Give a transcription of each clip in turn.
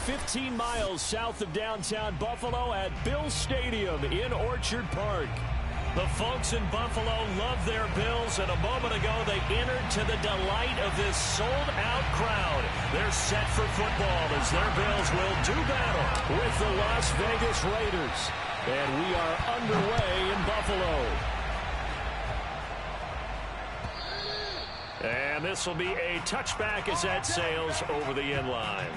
15 miles south of downtown Buffalo at Bills Stadium in Orchard Park. The folks in Buffalo love their Bills, and a moment ago they entered to the delight of this sold-out crowd. They're set for football as their Bills will do battle with the Las Vegas Raiders. And we are underway in Buffalo. And this will be a touchback as that sails over the end line.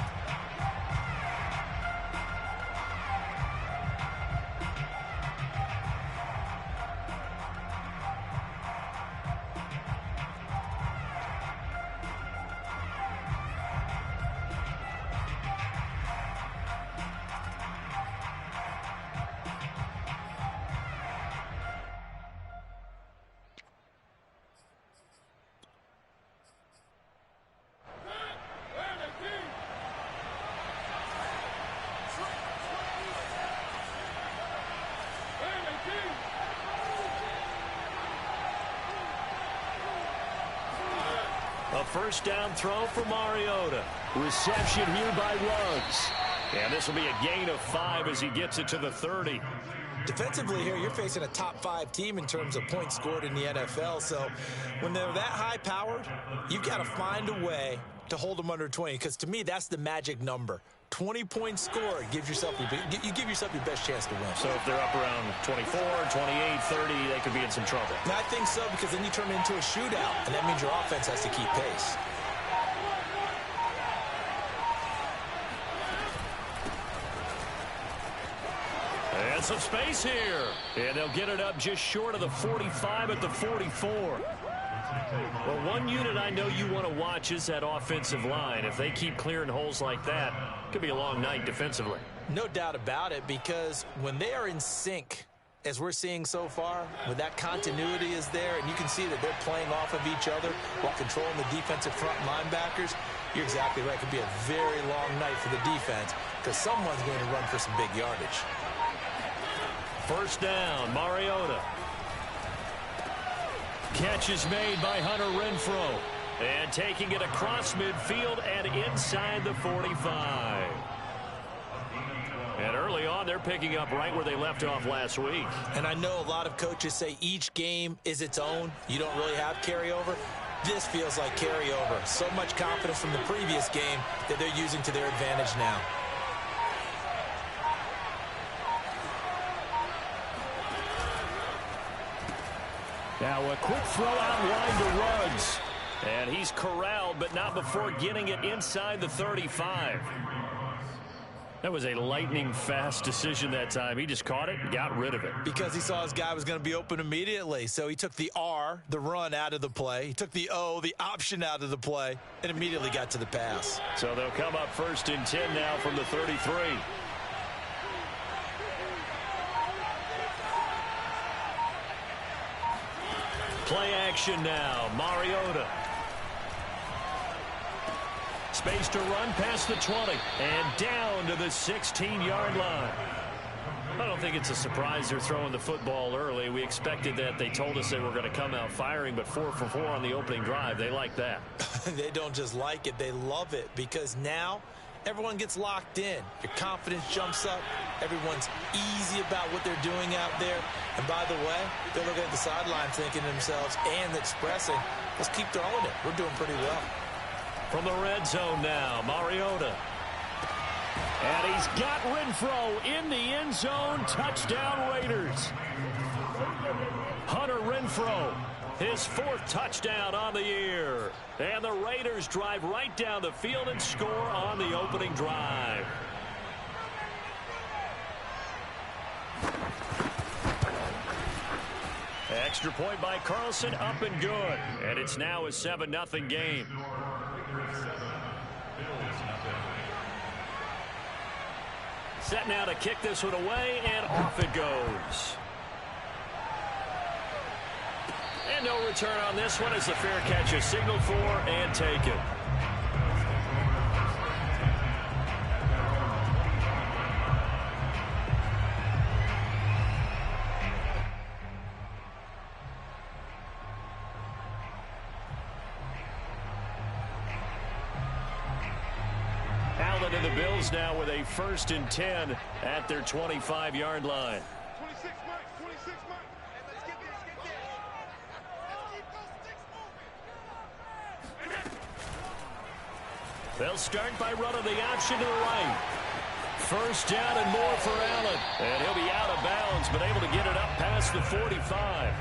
A first down throw for Mariota. Reception here by Ruggs. And this will be a gain of 5 as he gets it to the 30. Defensively here, you're facing a top-5 team in terms of points scored in the NFL. So when they're that high-powered, you've got to find a way to hold them under 20. Because to me, that's the magic number. 20 points scored gives yourself you give yourself your best chance to win. So if they're up around 24, 28, 30, they could be in some trouble. And I think so, because then you turn it into a shootout, and that means your offense has to keep pace. And some space here. And they'll get it up just short of the 45 at the 44. Well, one unit I know you want to watch is that offensive line. If they keep clearing holes like that, it could be a long night defensively. No doubt about it, because when they are in sync, as we're seeing so far, when that continuity is there, and you can see that they're playing off of each other while controlling the defensive front linebackers, you're exactly right. It could be a very long night for the defense, because someone's going to run for some big yardage. First down, Mariota. Catch is made by Hunter Renfrow. And taking it across midfield and inside the 45. And early on, they're picking up right where they left off last week. And I know a lot of coaches say each game is its own. You don't really have carryover. This feels like carryover. So much confidence from the previous game that they're using to their advantage now. Now a quick throw out wide to Ruggs. And he's corralled, but not before getting it inside the 35. That was a lightning-fast decision that time. He just caught it and got rid of it. Because he saw his guy was going to be open immediately. So he took the R, the run, out of the play. He took the O, the option, out of the play, and immediately got to the pass. So they'll come up first and 10 now from the 33. Play action now. Mariota. Space to run past the 20 and down to the 16-yard line. I don't think it's a surprise they're throwing the football early. We expected that. They told us they were going to come out firing, but 4 for 4 on the opening drive. They like that. They don't just like it. They love it, because now everyone gets locked in. Your confidence jumps up. Everyone's easy about what they're doing out there. And by the way, they're looking at the sideline thinking to themselves and expressing, let's keep throwing it. We're doing pretty well. From the red zone now, Mariota. And he's got Renfrow in the end zone. Touchdown, Raiders. Hunter Renfrow, his 4th touchdown on the year. And the Raiders drive right down the field and score on the opening drive. Extra point by Carlson, up and good. And it's now a 7-0 game. Set now to kick this one away, and off it goes. And no return on this one as the fair catch is signaled for and taken. Cleveland and the Bills now with a 1st and 10 at their 25-yard line. 26 mark, 26 mark. Hey, let's get this, They'll start by running the option to the right. 1st down and more for Allen. And he'll be out of bounds, but able to get it up past the 45.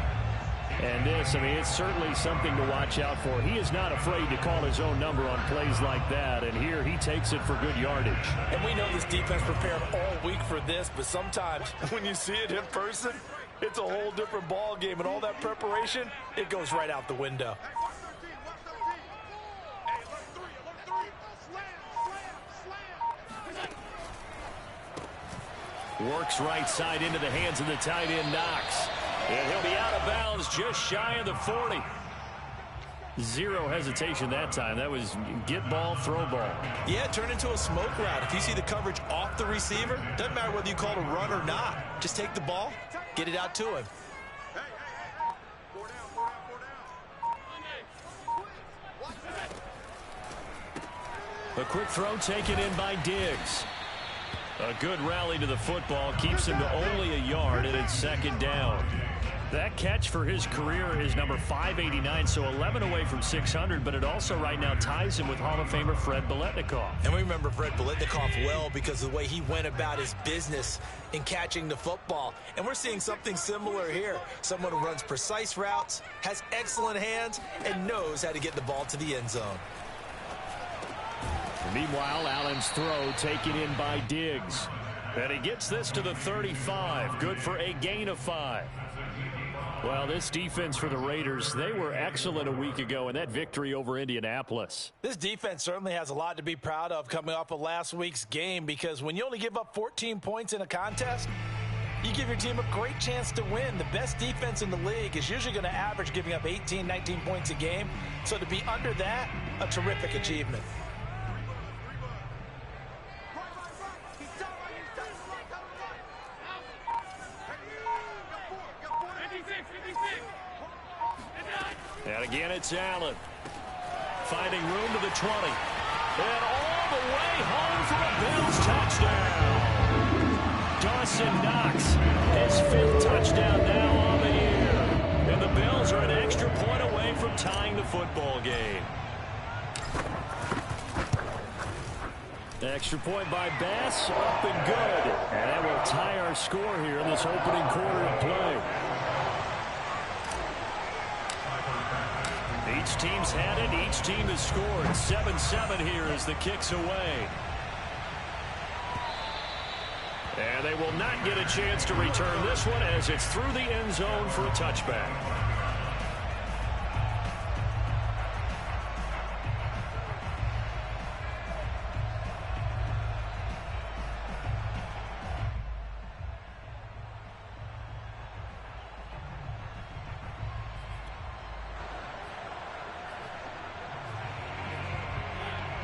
And this, I mean, it's certainly something to watch out for. He is not afraid to call his own number on plays like that. And here he takes it for good yardage. And we know this defense prepared all week for this, but sometimes when you see it in person, it's a whole different ball game. And all that preparation, it goes right out the window. Works right side into the hands of the tight end, Knox. And he'll be out of bounds just shy of the 40. Zero hesitation that time. That was get ball, throw ball. Yeah, turn into a smoke route. If you see the coverage off the receiver, doesn't matter whether you call it a run or not. Just take the ball, get it out to him. A quick throw taken in by Diggs. A good rally to the football keeps him to only a yard, and it's 2nd down. That catch for his career is number 589, so 11 away from 600, but it also right now ties him with Hall of Famer Fred Biletnikoff. And we remember Fred Biletnikoff well because of the way he went about his business in catching the football. And we're seeing something similar here. Someone who runs precise routes, has excellent hands, and knows how to get the ball to the end zone. Meanwhile, Allen's throw taken in by Diggs. And he gets this to the 35. Good for a gain of 5. Well, this defense for the Raiders, they were excellent a week ago in that victory over Indianapolis. This defense certainly has a lot to be proud of coming off of last week's game, because when you only give up 14 points in a contest, you give your team a great chance to win. The best defense in the league is usually going to average giving up 18, 19 points a game. So to be under that, a terrific achievement. And again, it's Allen. Finding room to the 20. And all the way home for a Bills touchdown. Dawson Knox, his 5th touchdown now on the year. And the Bills are an extra point away from tying the football game. Extra point by Bass, up and good. And that will tie our score here in this opening quarter of play. Each team's had it. Each team has scored. 7-7 here as the kick's away. And they will not get a chance to return this one as it's through the end zone for a touchback.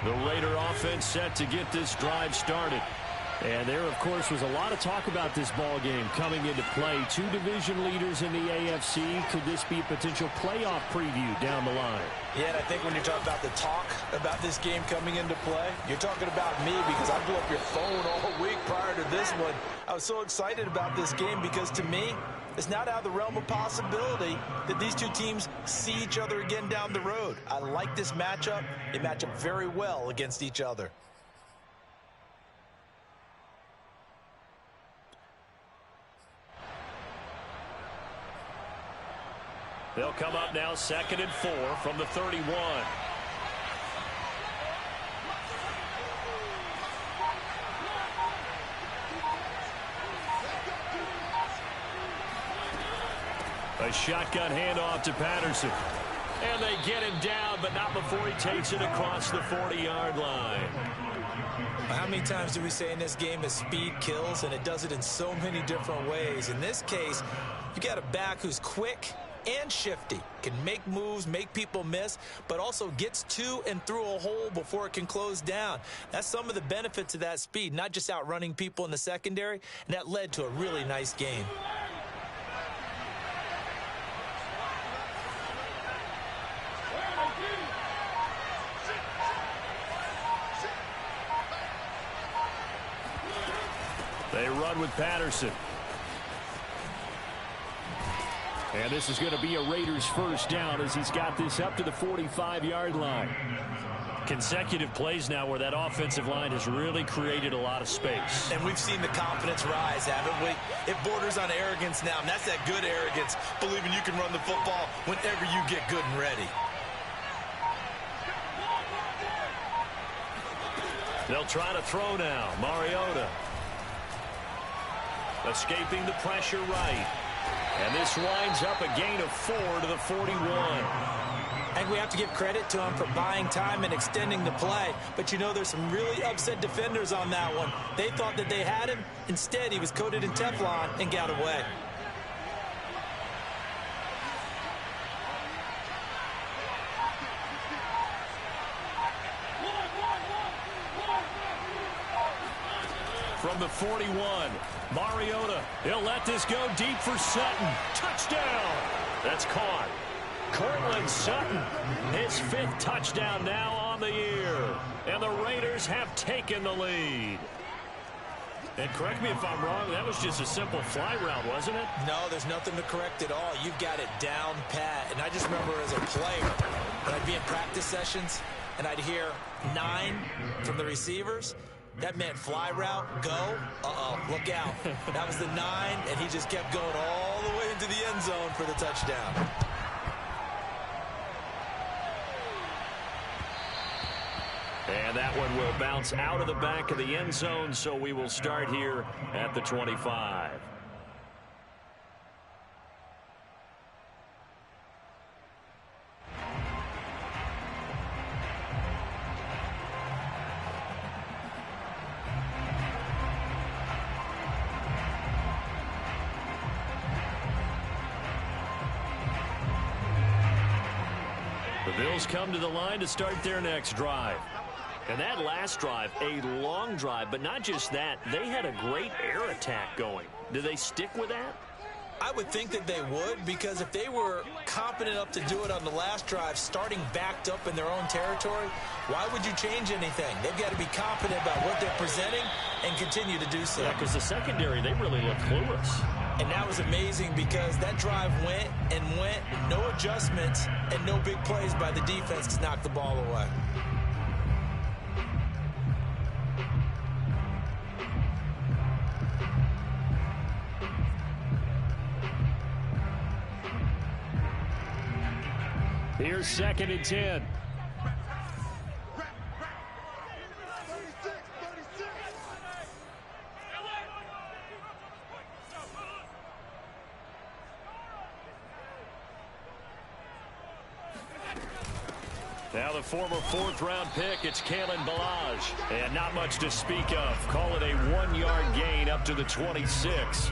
The Raider offense set to get this drive started. And there, of course, was a lot of talk about this ball game coming into play. 2 division leaders in the AFC. Could this be a potential playoff preview down the line? Yeah, and I think when you're talking about the talk about this game coming into play, you're talking about me, because I blew up your phone all week prior to this one. I was so excited about this game because, to me, it's not out of the realm of possibility that these two teams see each other again down the road. I like this matchup. They match up very well against each other. They'll come up now 2nd and 4 from the 31. A shotgun handoff to Patterson. And they get him down, but not before he takes it across the 40-yard line. How many times do we say in this game that speed kills, and it does it in so many different ways? In this case, you got a back who's quick and shifty, can make moves, make people miss, but also gets to and through a hole before it can close down. That's some of the benefits of that speed, not just outrunning people in the secondary, and that led to a really nice game. They run with Patterson. And this is going to be a Raiders first down as he's got this up to the 45-yard line. Consecutive plays now where that offensive line has really created a lot of space. And we've seen the confidence rise, haven't we? It borders on arrogance now, and that's that good arrogance, believing you can run the football whenever you get good and ready. They'll try to throw now. Mariota escaping the pressure right. And this winds up a gain of 4 to the 41. And we have to give credit to him for buying time and extending the play. But, you know, there's some really upset defenders on that one. They thought that they had him. Instead, he was coated in Teflon and got away. From the 41, Mariota, he'll let this go deep for Sutton. Touchdown! That's caught. Cortland Sutton, his 5th touchdown now on the year. And the Raiders have taken the lead. And correct me if I'm wrong, that was just a simple fly route, wasn't it? No, there's nothing to correct at all. You've got it down pat. And I just remember as a player, when I'd be in practice sessions, and I'd hear 9 from the receivers, that meant fly route, go, look out. That was the 9, and he just kept going all the way into the end zone for the touchdown. And that one will bounce out of the back of the end zone, so we will start here at the 25. The Bills come to the line to start their next drive. And that last drive, a long drive, but not just that. They had a great air attack going. Do they stick with that? I would think that they would, because if they were confident enough to do it on the last drive, starting backed up in their own territory, why would you change anything? They've got to be confident about what they're presenting and continue to do so. Yeah, because the secondary, they really looked clueless. And that was amazing because that drive went and went, no adjustments, and no big plays by the defense to knock the ball away. Here's 2nd and 10. Now the former 4th-round pick, it's Kalen Ballage. And not much to speak of. Call it a 1-yard gain up to the 26.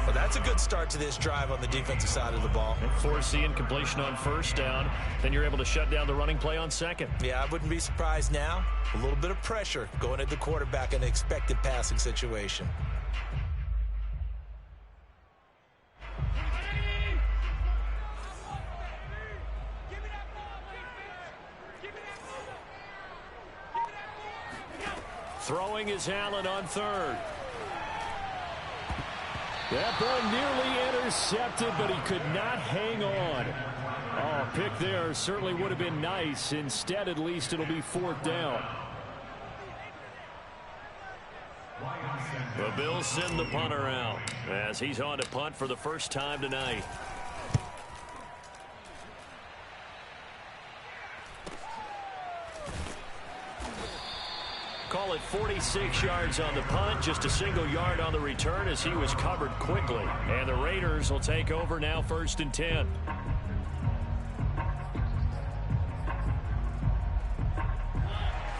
Well, that's a good start to this drive on the defensive side of the ball. Forcing completion on 1st down. Then you're able to shut down the running play on 2nd. Yeah, I wouldn't be surprised now. A little bit of pressure going at the quarterback in an expected passing situation. Throwing is Allen on 3rd. That ball nearly intercepted, but he could not hang on. Oh, pick there certainly would have been nice. Instead, at least it'll be 4th down. The Bills send the punter out as he's on to punt for the first time tonight. Call it 46 yards on the punt, just a single yard on the return as he was covered quickly. And the Raiders will take over now 1st and 10.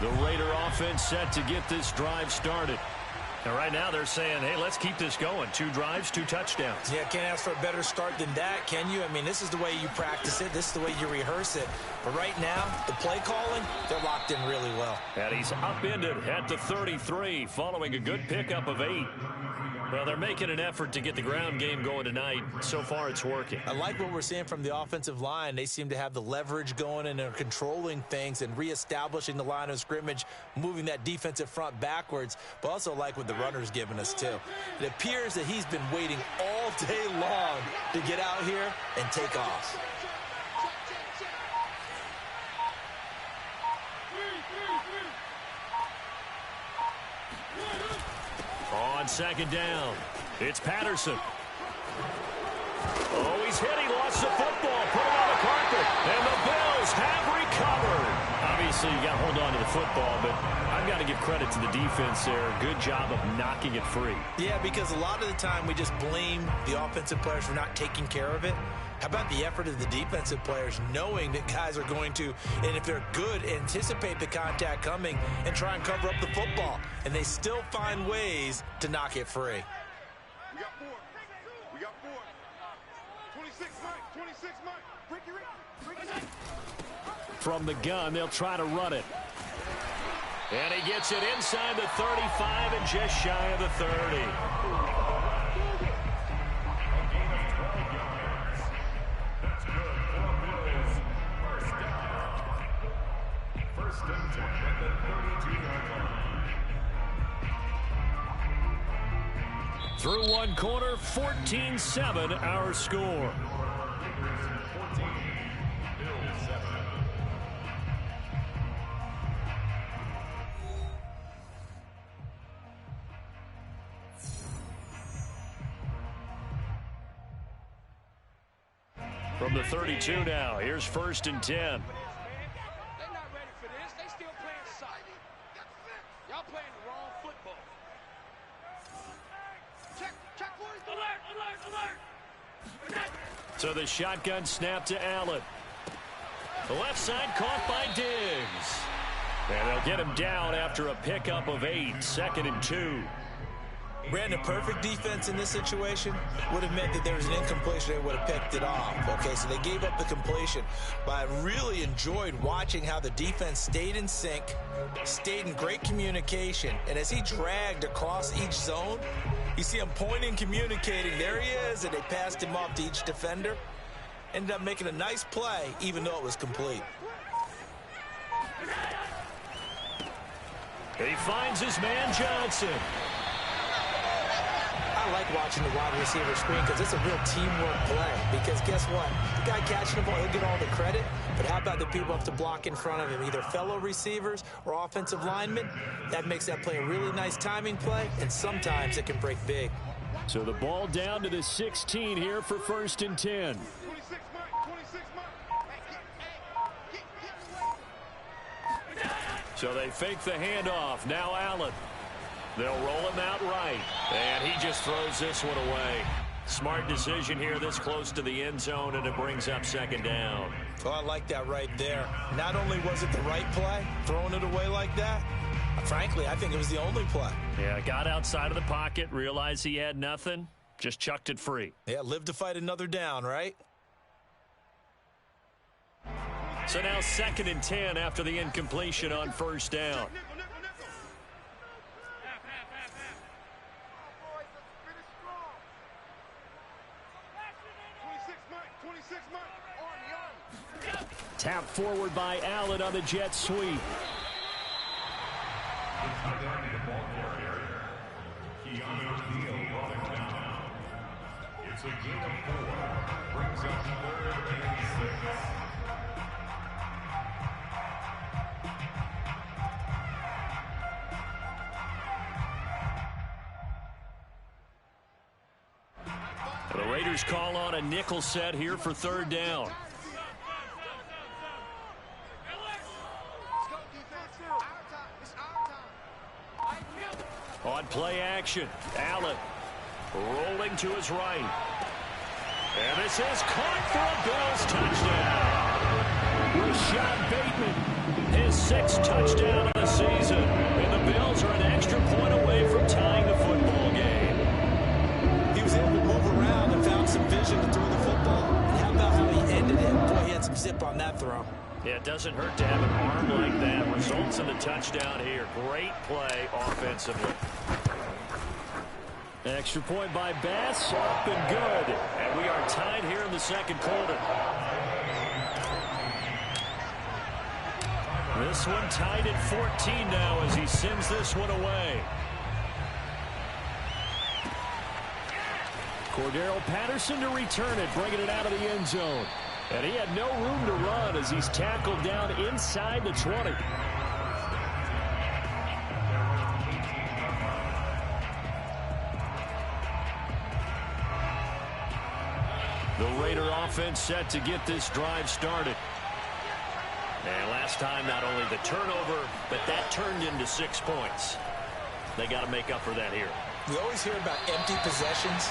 The Raider offense set to get this drive started. And right now they're saying, hey, let's keep this going. 2 drives, 2 touchdowns. Yeah, can't ask for a better start than that, can you? I mean, this is the way you practice it. This is the way you rehearse it. But right now, the play calling, they're locked in really well. And he's upended at the 33 following a good pickup of 8. Well, they're making an effort to get the ground game going tonight. So far, it's working. I like what we're seeing from the offensive line. They seem to have the leverage going and they're controlling things and reestablishing the line of scrimmage, moving that defensive front backwards. But also like with the runner's given us, too. It appears that he's been waiting all day long to get out here and take off. On second down, it's Patterson. Oh, he's hit. He lost the football. Put it on the carpet. And the Bills have recovered. Obviously, you got to hold on to the football, but I've got to give credit to the defense there. Good job of knocking it free. Yeah, because a lot of the time we just blame the offensive players for not taking care of it. How about the effort of the defensive players knowing that guys are going to, and if they're good, anticipate the contact coming and try and cover up the football. And they still find ways to knock it free. We got 4. We got 4. 26 Mike. 26 Mike. Break it. From the gun, they'll try to run it. And he gets it inside the 35 and just shy of the 30. Through one quarter, 14-7 our score. From the 32 now, here's 1st and 10. They're not ready for this. They still playing soccer. Y'all playing the wrong football. Check alert. So the shotgun snap to Allen. The left side caught by Diggs. And they'll get him down after a pickup of 8, 2nd and 2. Brandon, perfect defense in this situation would have meant that there was an incompletion. They would have picked it off. Okay, so they gave up the completion. But I really enjoyed watching how the defense stayed in sync, stayed in great communication. And as he dragged across each zone, you see him pointing, communicating. There he is, and they passed him off to each defender. Ended up making a nice play, even though it was complete. He finds his man Johnson. I like watching the wide receiver screen because it's a real teamwork play. Because guess what? The guy catching the ball, he'll get all the credit. But how about the people up to block in front of him, either fellow receivers or offensive linemen? That makes that play a really nice timing play, and sometimes it can break big. So the ball down to the 16 here for 1st and 10. 26 Mike. 26 Mike. So they fake the handoff. Now Allen. They'll roll him out right. And he just throws this one away. Smart decision here this close to the end zone, and it brings up 2nd down. Oh, I like that right there. Not only was it the right play, throwing it away like that, frankly, I think it was the only play. Yeah, got outside of the pocket, realized he had nothing, just chucked it free. Yeah, live to fight another down, right? So now 2nd and 10 after the incompletion on 1st down. Tapped forward by Allen on the jet sweep. It's a gain of 4. Brings up 3rd and 6. The Raiders call on a nickel set here for 3rd down. On play action, Allen rolling to his right. And this is caught for a Bills touchdown. Rashad Bateman, his 6th touchdown of the season. And the Bills are an extra point away from tying the football game. He was able to move around and found some vision to throw the football. And how about how he ended it? Boy, he had some zip on that throw. Yeah, it doesn't hurt to have an arm like that. Results in the touchdown here. Great play offensively. Extra point by Bass, up and good. And we are tied here in the 2nd quarter. This one tied at 14 now as he sends this one away. Cordero Patterson to return it, bringing it out of the end zone. And he had no room to run as he's tackled down inside the 20. The Raider offense set to get this drive started. And last time, not only the turnover, but that turned into 6 points. They got to make up for that here. We always hear about empty possessions,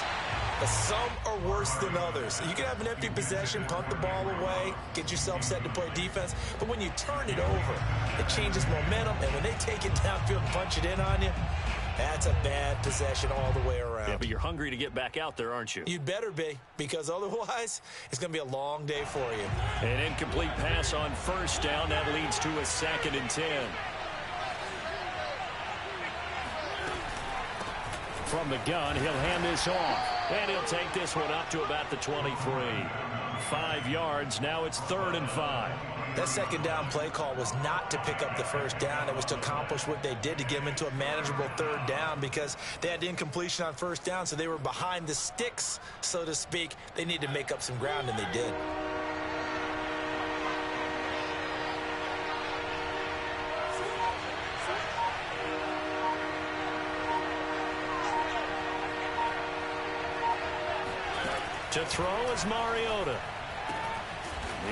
but some are worse than others. You can have an empty possession, punt the ball away, get yourself set to play defense, but when you turn it over, it changes momentum, and when they take it downfield and punch it in on you, that's a bad possession all the way around. Yeah, but you're hungry to get back out there, aren't you? You'd better be, because otherwise, it's going to be a long day for you. An incomplete pass on first down. That leads to a 2nd and 10. From the gun, he'll hand this off. And he'll take this one up to about the 23. 5 yards. Now it's 3rd and 5. That second down play call was not to pick up the first down. It was to accomplish what they did to get them into a manageable 3rd down because they had incompletion on first down, so they were behind the sticks, so to speak. They needed to make up some ground, and they did. To throw is Mariota.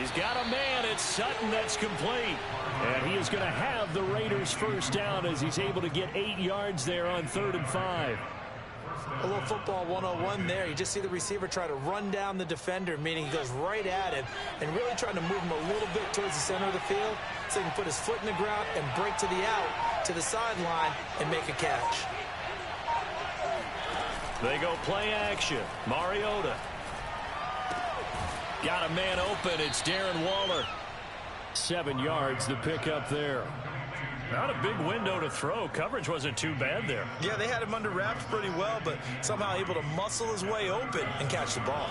He's got a man. It's Sutton that's complete. And he is going to have the Raiders first down as he's able to get 8 yards there on 3rd and 5. A little football 101 there. You just see the receiver try to run down the defender, meaning he goes right at him and really trying to move him a little bit towards the center of the field so he can put his foot in the ground and break to the out, to the sideline, and make a catch. They go play action. Mariota. Got a man open. It's Darren Waller. 7 yards, the pickup there. Not a big window to throw. Coverage wasn't too bad there. Yeah, they had him under wraps pretty well, but somehow able to muscle his way open and catch the ball.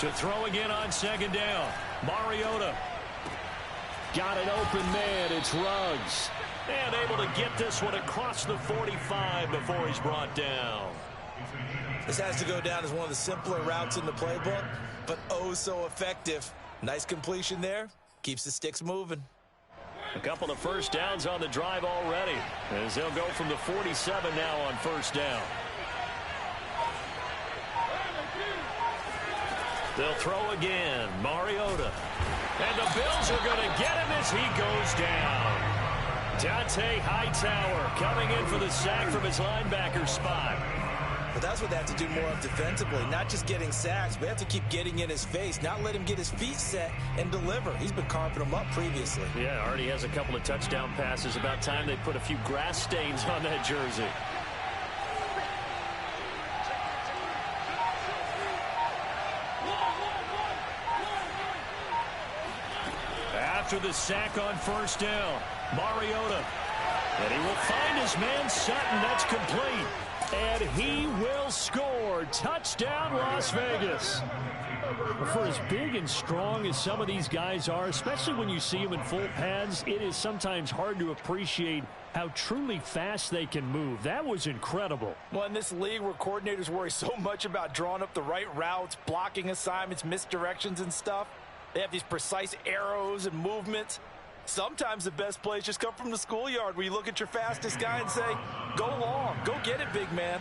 To throw again on 2nd down. Mariota. Got an open man. It's Ruggs. And able to get this one across the 45 before he's brought down. This has to go down as one of the simpler routes in the playbook, but oh so effective. Nice completion there. Keeps the sticks moving. A couple of first downs on the drive already, as they'll go from the 47 now on first down. They'll throw again. Mariota. And the Bills are going to get him as he goes down. Dante Hightower coming in for the sack from his linebacker spot. But that's what they have to do more of defensively, not just getting sacks, but they have to keep getting in his face, not let him get his feet set and deliver. He's been carving them up previously. Yeah, already has a couple of touchdown passes. About time they put a few grass stains on that jersey. After the sack on first down, Mariota. And he will find his man Sutton. That's complete. And he will score. Touchdown, Las Vegas. For as big and strong as some of these guys are, especially when you see them in full pads, it is sometimes hard to appreciate how truly fast they can move. That was incredible. Well, in this league where coordinators worry so much about drawing up the right routes, blocking assignments, misdirections and stuff, they have these precise arrows and movements. Sometimes the best plays just come from the schoolyard where you look at your fastest guy and say, go long, go get it, big man.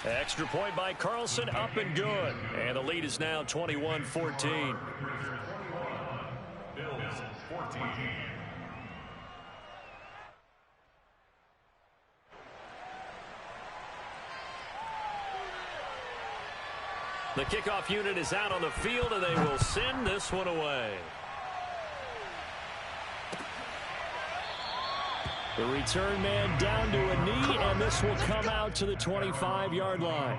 Extra point by Carlson, up and good. And the lead is now 21-14. Bills 14. The kickoff unit is out on the field, and they will send this one away. The return man down to a knee, and this will come out to the 25-yard line.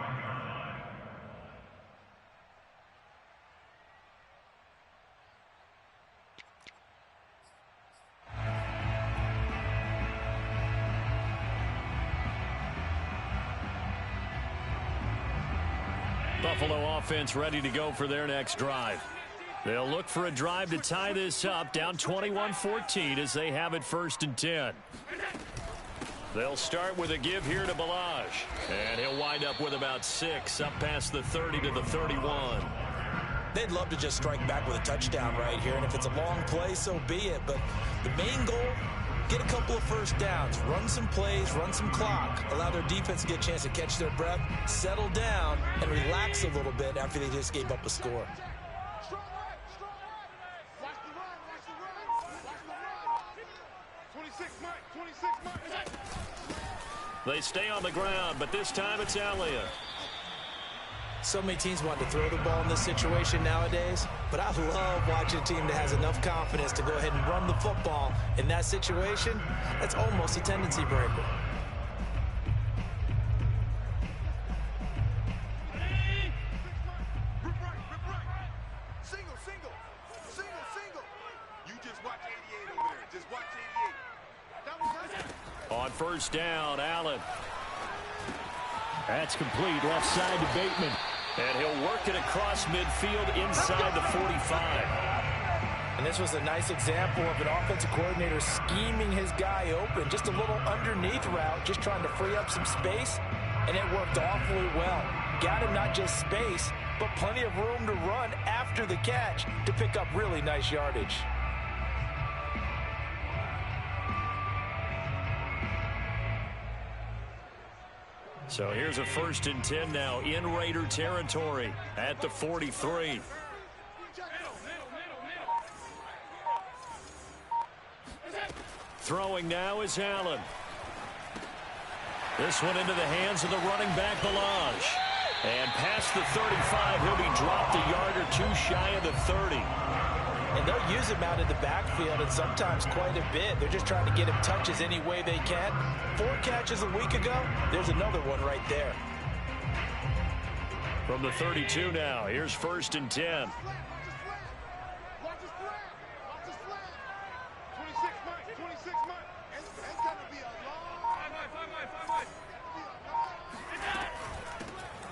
Buffalo offense ready to go for their next drive. They'll look for a drive to tie this up, down 21-14 as they have it 1st and 10. They'll start with a give here to Ballage, and he'll wind up with about 6 up past the 30 to the 31. They'd love to just strike back with a touchdown right here, and if it's a long play, so be it. But the main goal, get a couple of first downs, run some plays, run some clock, allow their defense to get a chance to catch their breath, settle down, and relax a little bit after they just gave up a score. 26 Mike, 26 Mike. They stay on the ground, but this time it's Elliott. So many teams want to throw the ball in this situation nowadays, but I love watching a team that has enough confidence to go ahead and run the football. In that situation, that's almost a tendency breaker. Single, single, single, single. You just watch 88 over there. Just watch 88. That was On 1st down, Allen. That's complete, left side to Bateman. And he'll work it across midfield inside the 45. And this was a nice example of an offensive coordinator scheming his guy open. Just a little underneath route, just trying to free up some space. And it worked awfully well. Got him not just space, but plenty of room to run after the catch to pick up really nice yardage. So here's a 1st and 10 now in Raider territory at the 43. Throwing now is Allen. This one into the hands of the running back, Ballage. And past the 35, he'll be dropped a yard or two shy of the 30. And they'll use him out in the backfield, and sometimes quite a bit. They're just trying to get him touches any way they can. 4 catches a week ago, there's another one right there. From the 32 now, here's 1st and 10. Watch his flat. Watch his flat. 26 Mike, 26 Mike. It's gonna be a long.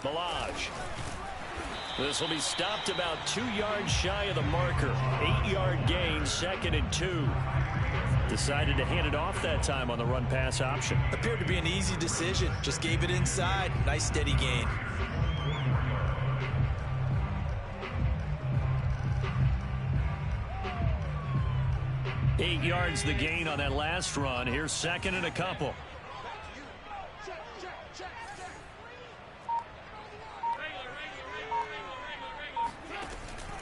Ballage. This will be stopped about 2 yards shy of the marker. 8-yard gain, 2nd and 2. Decided to hand it off that time on the run-pass option. Appeared to be an easy decision. Just gave it inside. Nice steady gain. Eight yards the gain on that last run. Here's 2nd and a couple.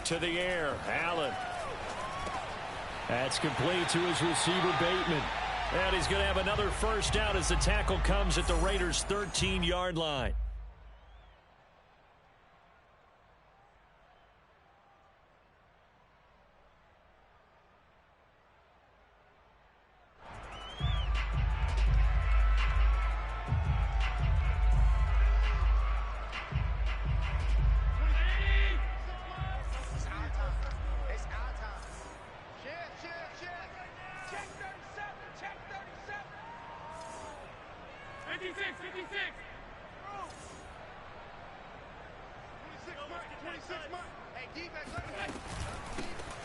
To the air, Allen. That's complete to his receiver, Bateman. And he's going to have another 1st down as the tackle comes at the Raiders' 13-yard line.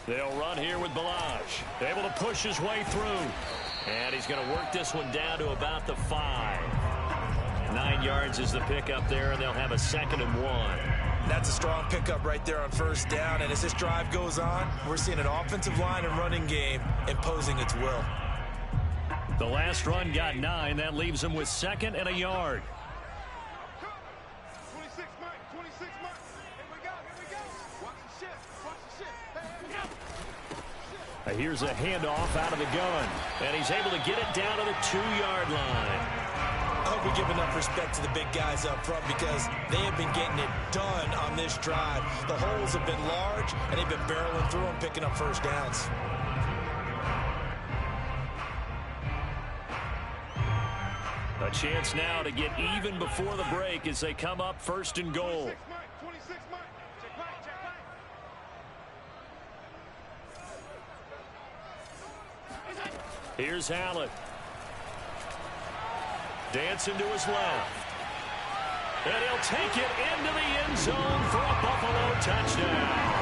They'll run here with Ballage. Able to push his way through. And he's going to work this one down to about the 5. 9 yards is the pickup there, and they'll have a 2nd and 1. That's a strong pickup right there on 1st down. And as this drive goes on, we're seeing an offensive line and running game imposing its will. The last run got 9. That leaves him with 2nd and a yard. 26 Mike, 26 Mike. Here we go. Watch the shift. Watch the shift. Here's a handoff out of the gun. And he's able to get it down to the 2-yard line. I hope we give enough respect to the big guys up front because they have been getting it done on this drive. The holes have been large, and they've been barreling through them, picking up 1st downs. A chance now to get even before the break as they come up 1st and goal. 26 Mike. Check Mike. Here's Allen. Dancing to his left. And he'll take it into the end zone for a Buffalo touchdown.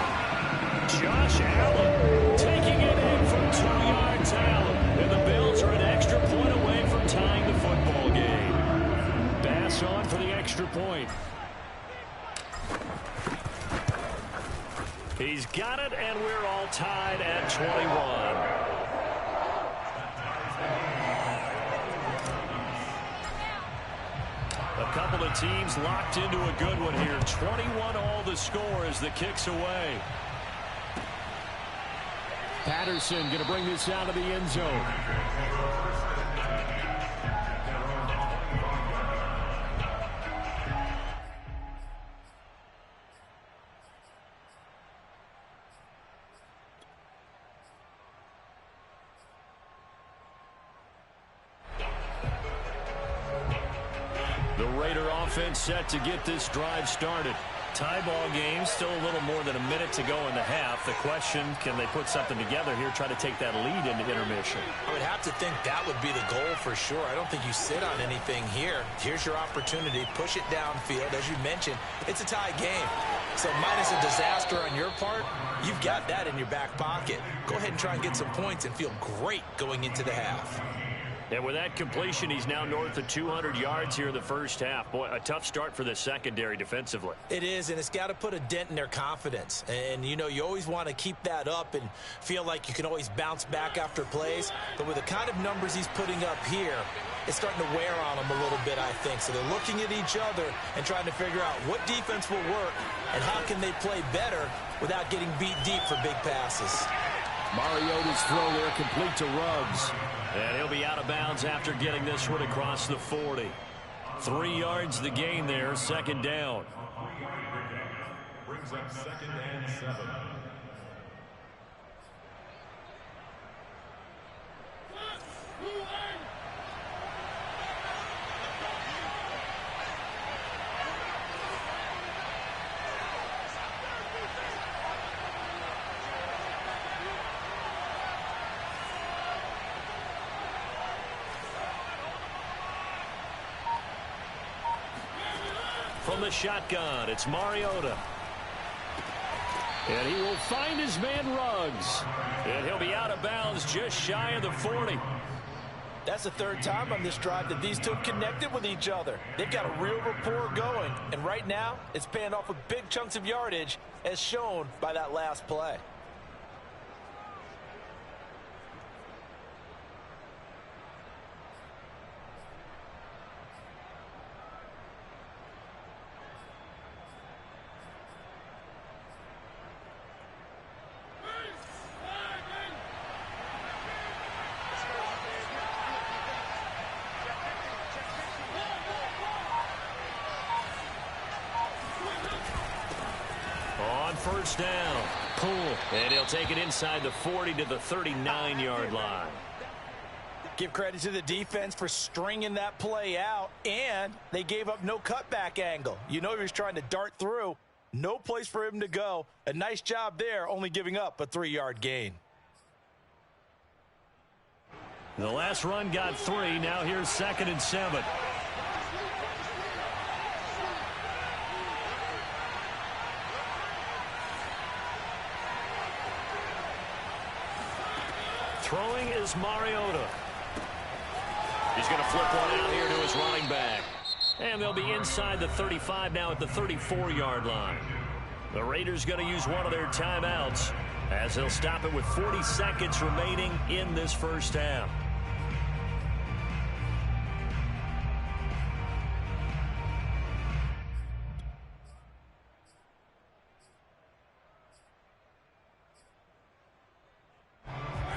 Josh Allen taking it in from 2 yards out. And the Bills are an extra point away from tying the football game. Bass on for the extra point. He's got it, and we're all tied at 21. A couple of teams locked into a good one here. 21 all the score as the kick's away. Patterson going to bring this out of the end zone. The Raider offense set to get this drive started. Tie ball game, still a little more than a minute to go in the half. The question, can they put something together here, try to take that lead into intermission? I would have to think that would be the goal for sure. I don't think you sit on anything here. Here's your opportunity. Push it downfield. As you mentioned, it's a tie game. So minus a disaster on your part, you've got that in your back pocket. Go ahead and try and get some points and feel great going into the half. And with that completion, he's now north of 200 yards here in the first half. Boy, a tough start for the secondary defensively. It is, and it's got to put a dent in their confidence. And, you know, you always want to keep that up and feel like you can always bounce back after plays. But with the kind of numbers he's putting up here, it's starting to wear on them a little bit, I think. So they're looking at each other and trying to figure out what defense will work and how can they play better without getting beat deep for big passes. Mariota's throw there complete to Ruggs. And he'll be out of bounds after getting this one across the 40. 3 yards the gain there, second down. Brings up second and 7. From the shotgun, it's Mariota. And he will find his man Ruggs. And he'll be out of bounds just shy of the 40. That's the third time on this drive that these two have connected with each other. They've got a real rapport going. And right now, it's paying off with big chunks of yardage, as shown by that last play. First down. Pull. And he'll take it inside the 40 to the 39-yard line. Give credit to the defense for stringing that play out, and they gave up no cutback angle. You know he was trying to dart through. No place for him to go. A nice job there, only giving up a 3-yard gain. The last run got 3. Now here's 2nd and 7. Throwing is Mariota. He's going to flip one out here to his running back. And they'll be inside the 35 now at the 34-yard line. The Raiders going to use one of their timeouts as they'll stop it with 40 seconds remaining in this first half.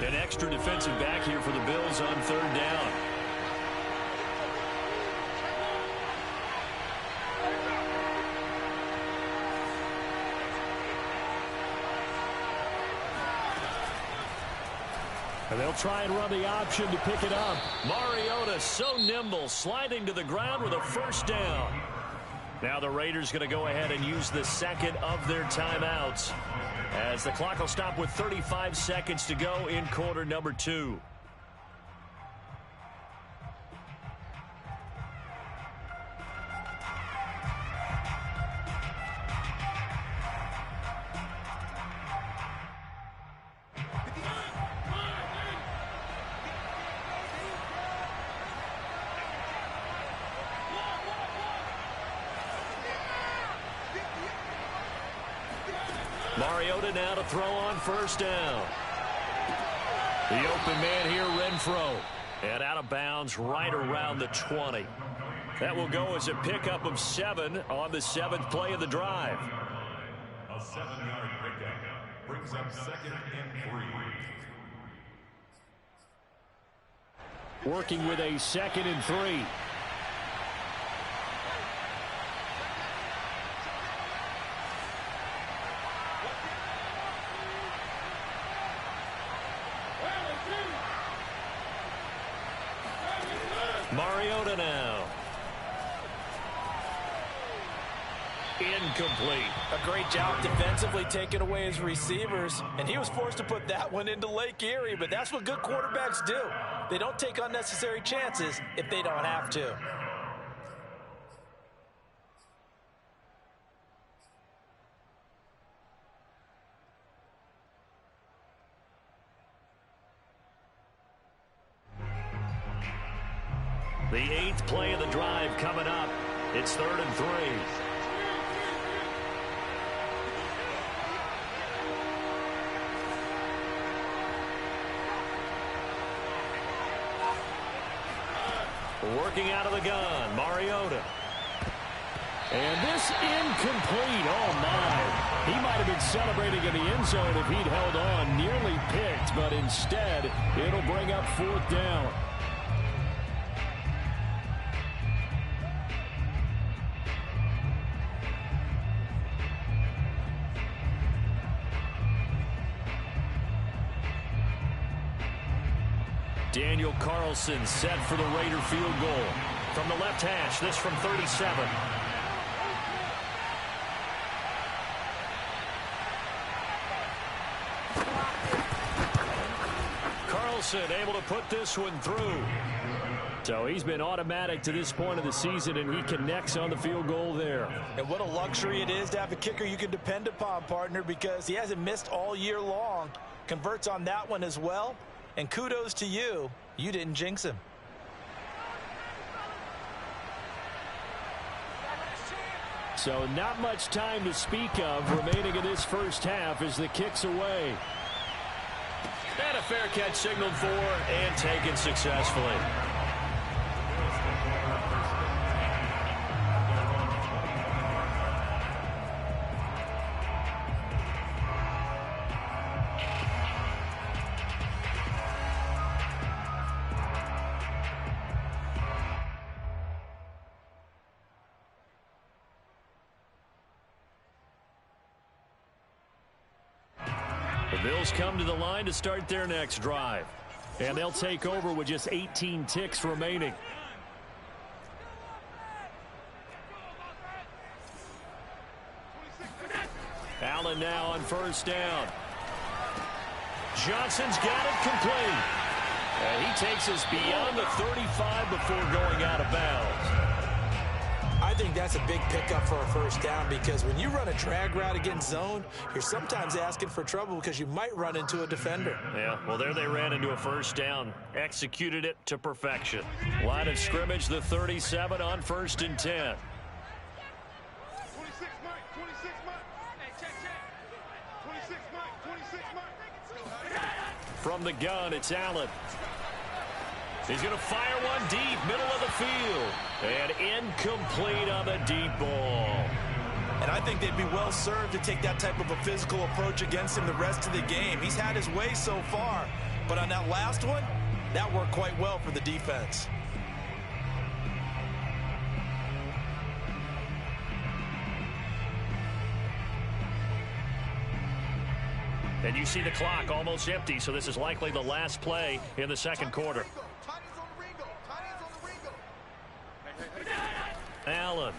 An extra defensive back here for the Bills on 3rd down. And they'll try and run the option to pick it up. Mariota so nimble, sliding to the ground with a first down. Now the Raiders going to go ahead and use the second of their timeouts, as the clock will stop with 35 seconds to go in quarter number 2. Mariota now to throw on first down. The open man here, Renfro. And out of bounds right around the 20. That will go as a pickup of 7 on the 7th play of the drive. A 7-yard pickup brings up 2nd and 3. Working with a 2nd and 3. Mariota now. Incomplete. A great job defensively taking away his receivers, and he was forced to put that one into Lake Erie, but that's what good quarterbacks do. They don't take unnecessary chances if they don't have to. The 8th play of the drive coming up. It's 3rd and 3. Working out of the gun, Mariota. And this incomplete. Oh, my. He might have been celebrating in the end zone if he'd held on. Nearly picked, but instead, it'll bring up 4th down. Daniel Carlson set for the Raider field goal. From the left hash, this from 37. Carlson able to put this one through. So he's been automatic to this point of the season, and he connects on the field goal there. And what a luxury it is to have a kicker you can depend upon, partner, because he hasn't missed all year long. Converts on that one as well. And kudos to you. You didn't jinx him. So not much time to speak of remaining in this first half as the kick's away. And a fair catch signaled for and taken successfully. The Bills come to the line to start their next drive. And they'll take over with just 18 ticks remaining. Allen now on first down. Johnson's got it complete. And he takes us beyond the 35 before going out of bounds. I think that's a big pickup for a first down because when you run a drag route against zone, you're sometimes asking for trouble because you might run into a defender. Yeah, well, there they ran into a first down. Executed it to perfection. Line of scrimmage, the 37 on 1st and 10. 26 Mike, 26 Mike. Hey, check. 26 Mike, 26 Mike. From the gun, it's Allen. He's going to fire one deep, middle of the field. And incomplete on the deep ball. And I think they'd be well served to take that type of a physical approach against him the rest of the game. He's had his way so far. But on that last one, that worked quite well for the defense. And you see the clock almost empty, so this is likely the last play in the second quarter. Allen.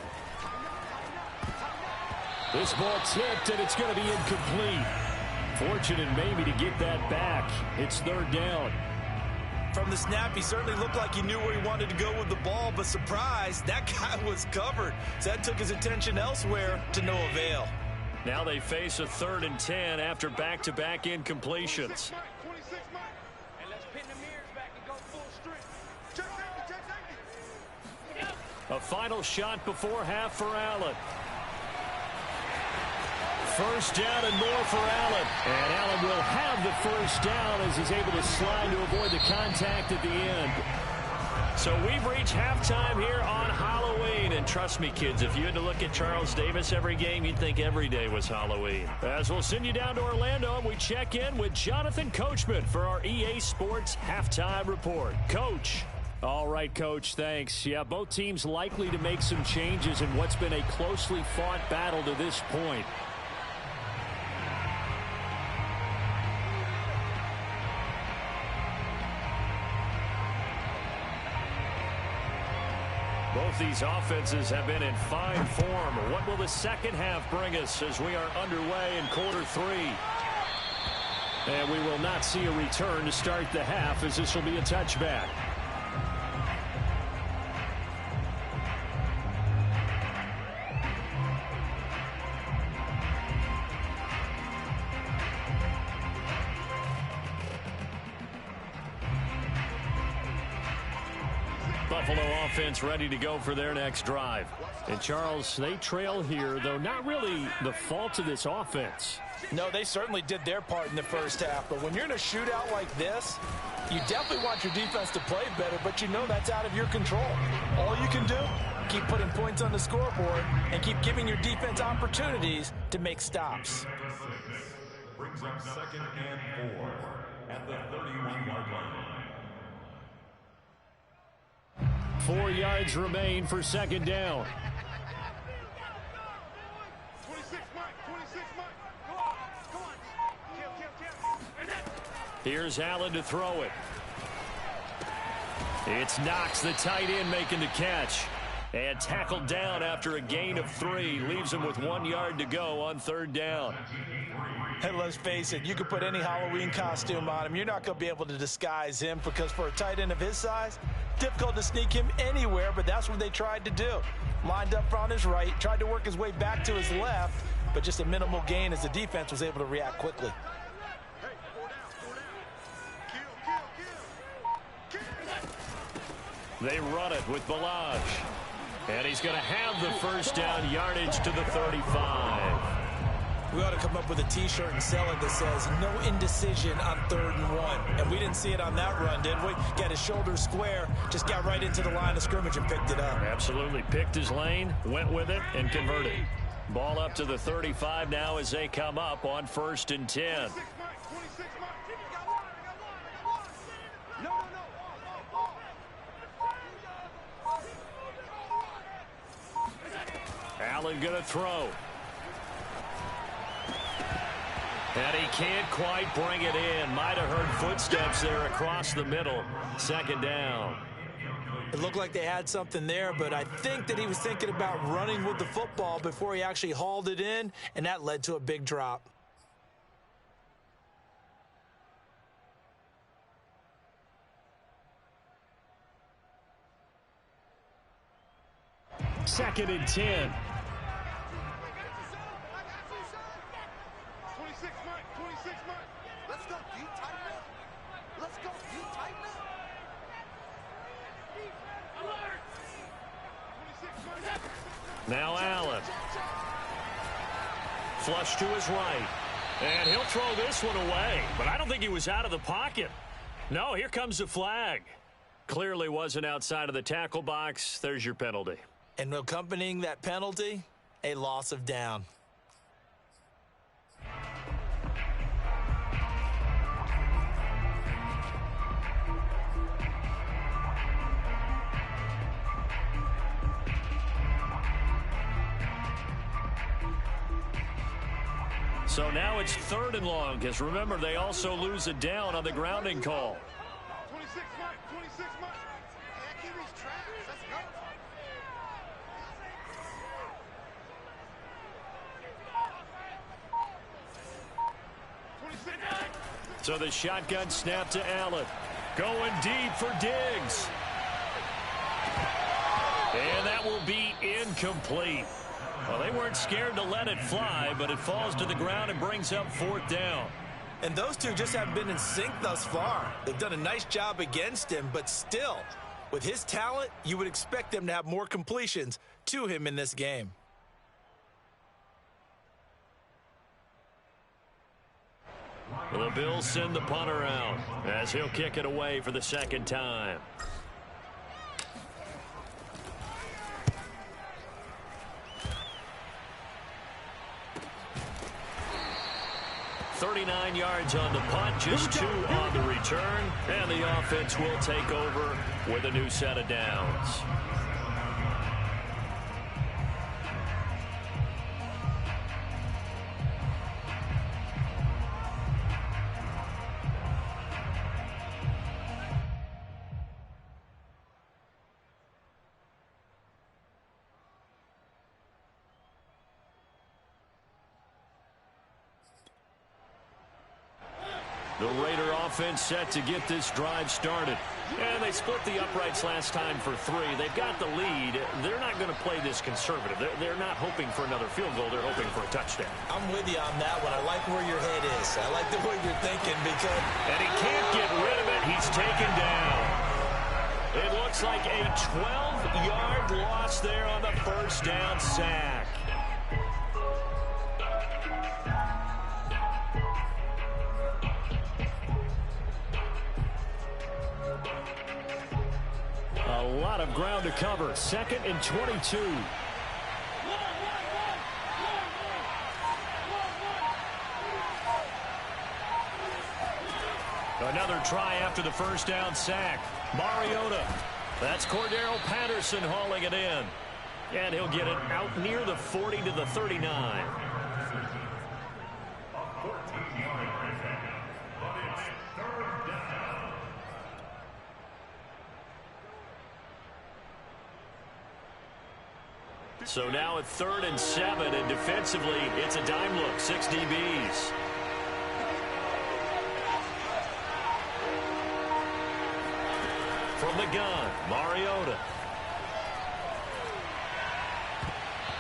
This ball tipped, and it's going to be incomplete. Fortunate maybe to get that back. It's 3rd down. From the snap, he certainly looked like he knew where he wanted to go with the ball, but surprise, that guy was covered. So that took his attention elsewhere to no avail. Now they face a 3rd and 10 after back-to-back incompletions. 26 Mike. And let's pin the mirrors back and go full strength. Check safety. A final shot before half for Allen. First down and more for Allen. And Allen will have the first down as he's able to slide to avoid the contact at the end. So we've reached halftime here on Halloween. And trust me, kids, if you had to look at Charles Davis every game, you'd think every day was Halloween. As we'll send you down to Orlando, and we check in with Jonathan Coachman for our EA Sports Halftime Report. Coach. All right, Coach, thanks. Yeah, both teams likely to make some changes in what's been a closely fought battle to this point. Both these offenses have been in fine form. What will the second half bring us as we are underway in quarter three? And we will not see a return to start the half, as this will be a touchback. Buffalo offense ready to go for their next drive. And Charles, they trail here, though not really the fault of this offense. No, they certainly did their part in the first half. But when you're in a shootout like this, you definitely want your defense to play better, but you know that's out of your control. All you can do, keep putting points on the scoreboard and keep giving your defense opportunities to make stops. Brings up second and 4 at the 31-yard line. 4 yards remain for second down. 26 Mike, 26 Mike. Come on. Kill. Here's Allen to throw it. It's Knox, the tight end, making the catch. And tackled down after a gain of 3. Leaves him with 1 yard to go on third down. And let's face it, you could put any Halloween costume on him. You're not going to be able to disguise him because for a tight end of his size, difficult to sneak him anywhere, but that's what they tried to do. Lined up on his right, tried to work his way back to his left, but just a minimal gain as the defense was able to react quickly. Hey, 4 down. Kill. They run it with Balaj. And he's going to have the first down yardage to the 35. We ought to come up with a T-shirt and sell it that says no indecision on 3rd and 1. And we didn't see it on that run, did we? Got his shoulders square, just got right into the line of scrimmage and picked it up. Absolutely. Picked his lane, went with it, and converted. Ball up to the 35 now as they come up on 1st and 10. 26 Mike. No. Allen going to throw. And he can't quite bring it in. Might have heard footsteps there across the middle. Second down. It looked like they had something there, but I think that he was thinking about running with the football before he actually hauled it in, and that led to a big drop. Second and 10. 26 Mike. Let's go. You tighten up. Alert. 26 Mike. Now Allen. Flush to his right. And he'll throw this one away. But I don't think he was out of the pocket. No, here comes the flag. Clearly wasn't outside of the tackle box. There's your penalty. And accompanying that penalty, a loss of down. So now it's 3rd and long, because remember, they also lose a down on the grounding call. 26 Mike. Kiwi's trash. Let's go. So the shotgun snap to Allen. Going deep for Diggs. And that will be incomplete. Well, they weren't scared to let it fly, but it falls to the ground and brings up 4th down. And those two just haven't been in sync thus far. They've done a nice job against him, but still, with his talent, you would expect them to have more completions to him in this game. The Bills send the punter out as he'll kick it away for the second time. $39 yards on the punt, just 2 on the return, and the offense will take over with a new set of downs. The Raider offense set to get this drive started. And they split the uprights last time for 3. They've got the lead. They're not going to play this conservative. They're not hoping for another field goal. They're hoping for a touchdown. I'm with you on that one. I like where your head is. I like the way you're thinking because... And he can't get rid of it. He's taken down. It looks like a 12-yard loss there on the first down sack. A lot of ground to cover. 2nd and 22. Another try after the first down sack. Mariota. That's Cordero Patterson hauling it in. And he'll get it out near the 40 to the 39. So now at 3rd and 7, and defensively, it's a dime look. 6 DBs. From the gun, Mariota.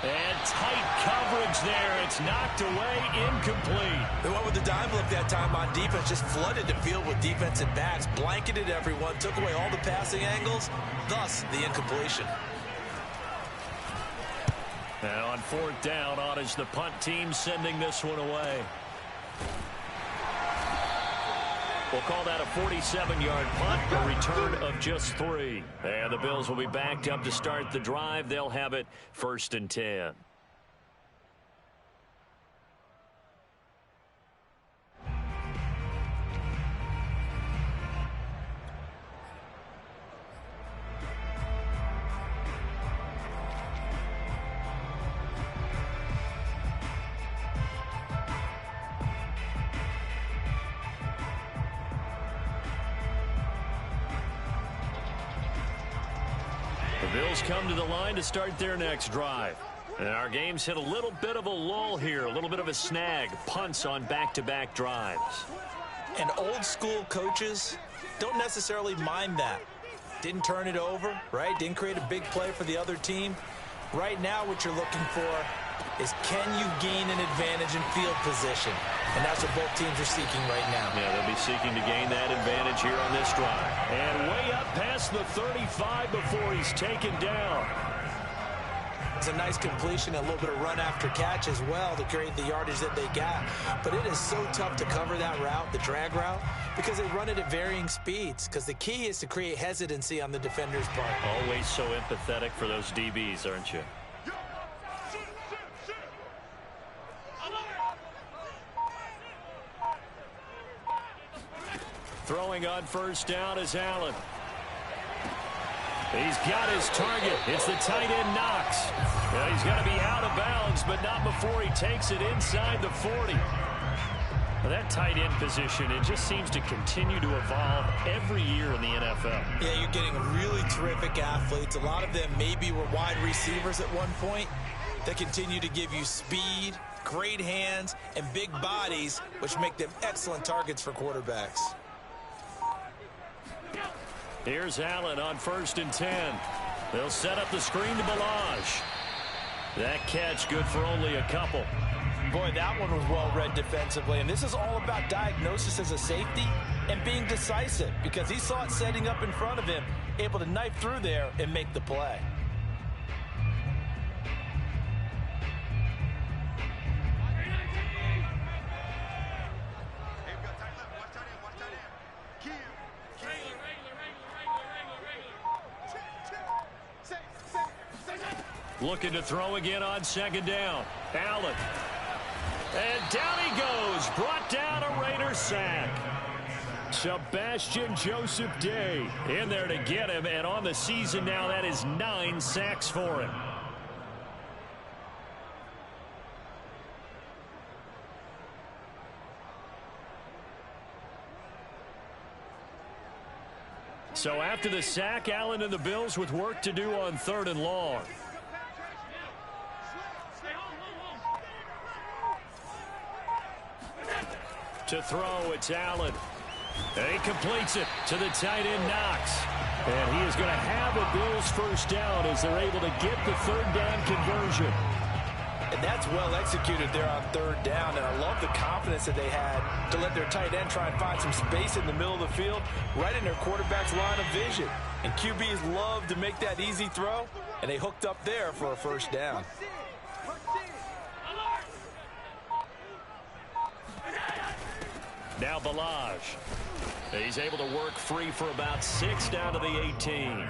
And tight coverage there. It's knocked away, incomplete. They went with the dime look that time on defense, just flooded the field with defensive backs, blanketed everyone, took away all the passing angles, thus the incompletion. Now on 4th down, on is the punt team sending this one away. We'll call that a 47-yard punt, a return of just 3. And the Bills will be backed up to start the drive. They'll have it 1st and 10. The Bills come to the line to start their next drive. And our game's hit a little bit of a lull here, a little bit of a snag. Punts on back-to-back drives. And old-school coaches don't necessarily mind that. Didn't turn it over, right? Didn't create a big play for the other team. Right now what you're looking for is can you gain an advantage in field position? And that's what both teams are seeking right now. Yeah, they'll be seeking to gain that advantage here on this drive. And way up past the 35 before he's taken down. It's a nice completion, a little bit of run after catch as well to create the yardage that they got. But it is so tough to cover that route, the drag route, because they run it at varying speeds. Because the key is to create hesitancy on the defender's part. Always so empathetic for those DBs, aren't you? Throwing on 1st down is Allen. He's got his target. It's the tight end Knox. Well, he's got to be out of bounds, but not before he takes it inside the 40. Well, that tight end position, it just seems to continue to evolve every year in the NFL. Yeah, you're getting really terrific athletes. A lot of them maybe were wide receivers at one point. They continue to give you speed, great hands, and big bodies, which make them excellent targets for quarterbacks. Here's Allen on 1st and 10. They'll set up the screen to Ballage. That catch good for only a couple. Boy, that one was well read defensively, and this is all about diagnosis as a safety and being decisive because he saw it setting up in front of him, able to knife through there and make the play. Looking to throw again on second down. Allen. And down he goes. Brought down a Raider sack. Sebastian Joseph Day in there to get him. And on the season now, that is 9 sacks for him. So after the sack, Allen and the Bills with work to do on 3rd and long. To throw, it's Allen. And he completes it to the tight end, Knox. And he is going to have a Bills first down as they're able to get the 3rd down conversion. And that's well executed there on 3rd down. And I love the confidence that they had to let their tight end try and find some space in the middle of the field, right in their quarterback's line of vision. And QBs love to make that easy throw, and they hooked up there for a first down. Now Ballage. He's able to work free for about 6 down to the 18.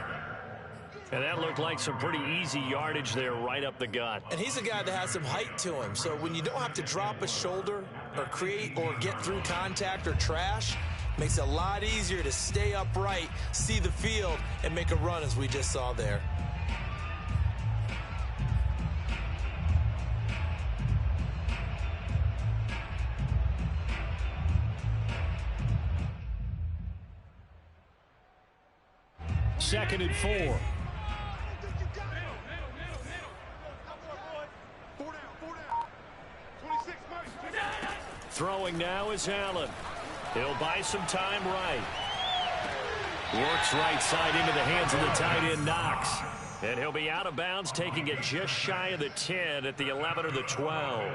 And that looked like some pretty easy yardage there right up the gut. And he's a guy that has some height to him. So when you don't have to drop a shoulder or create or get through contact or trash, makes it a lot easier to stay upright, see the field, and make a run as we just saw there. Second and 4. Throwing now is Allen. He'll buy some time right. Works right side into the hands of the tight end, Knox. And he'll be out of bounds, taking it just shy of the 10 at the 11 or the 12.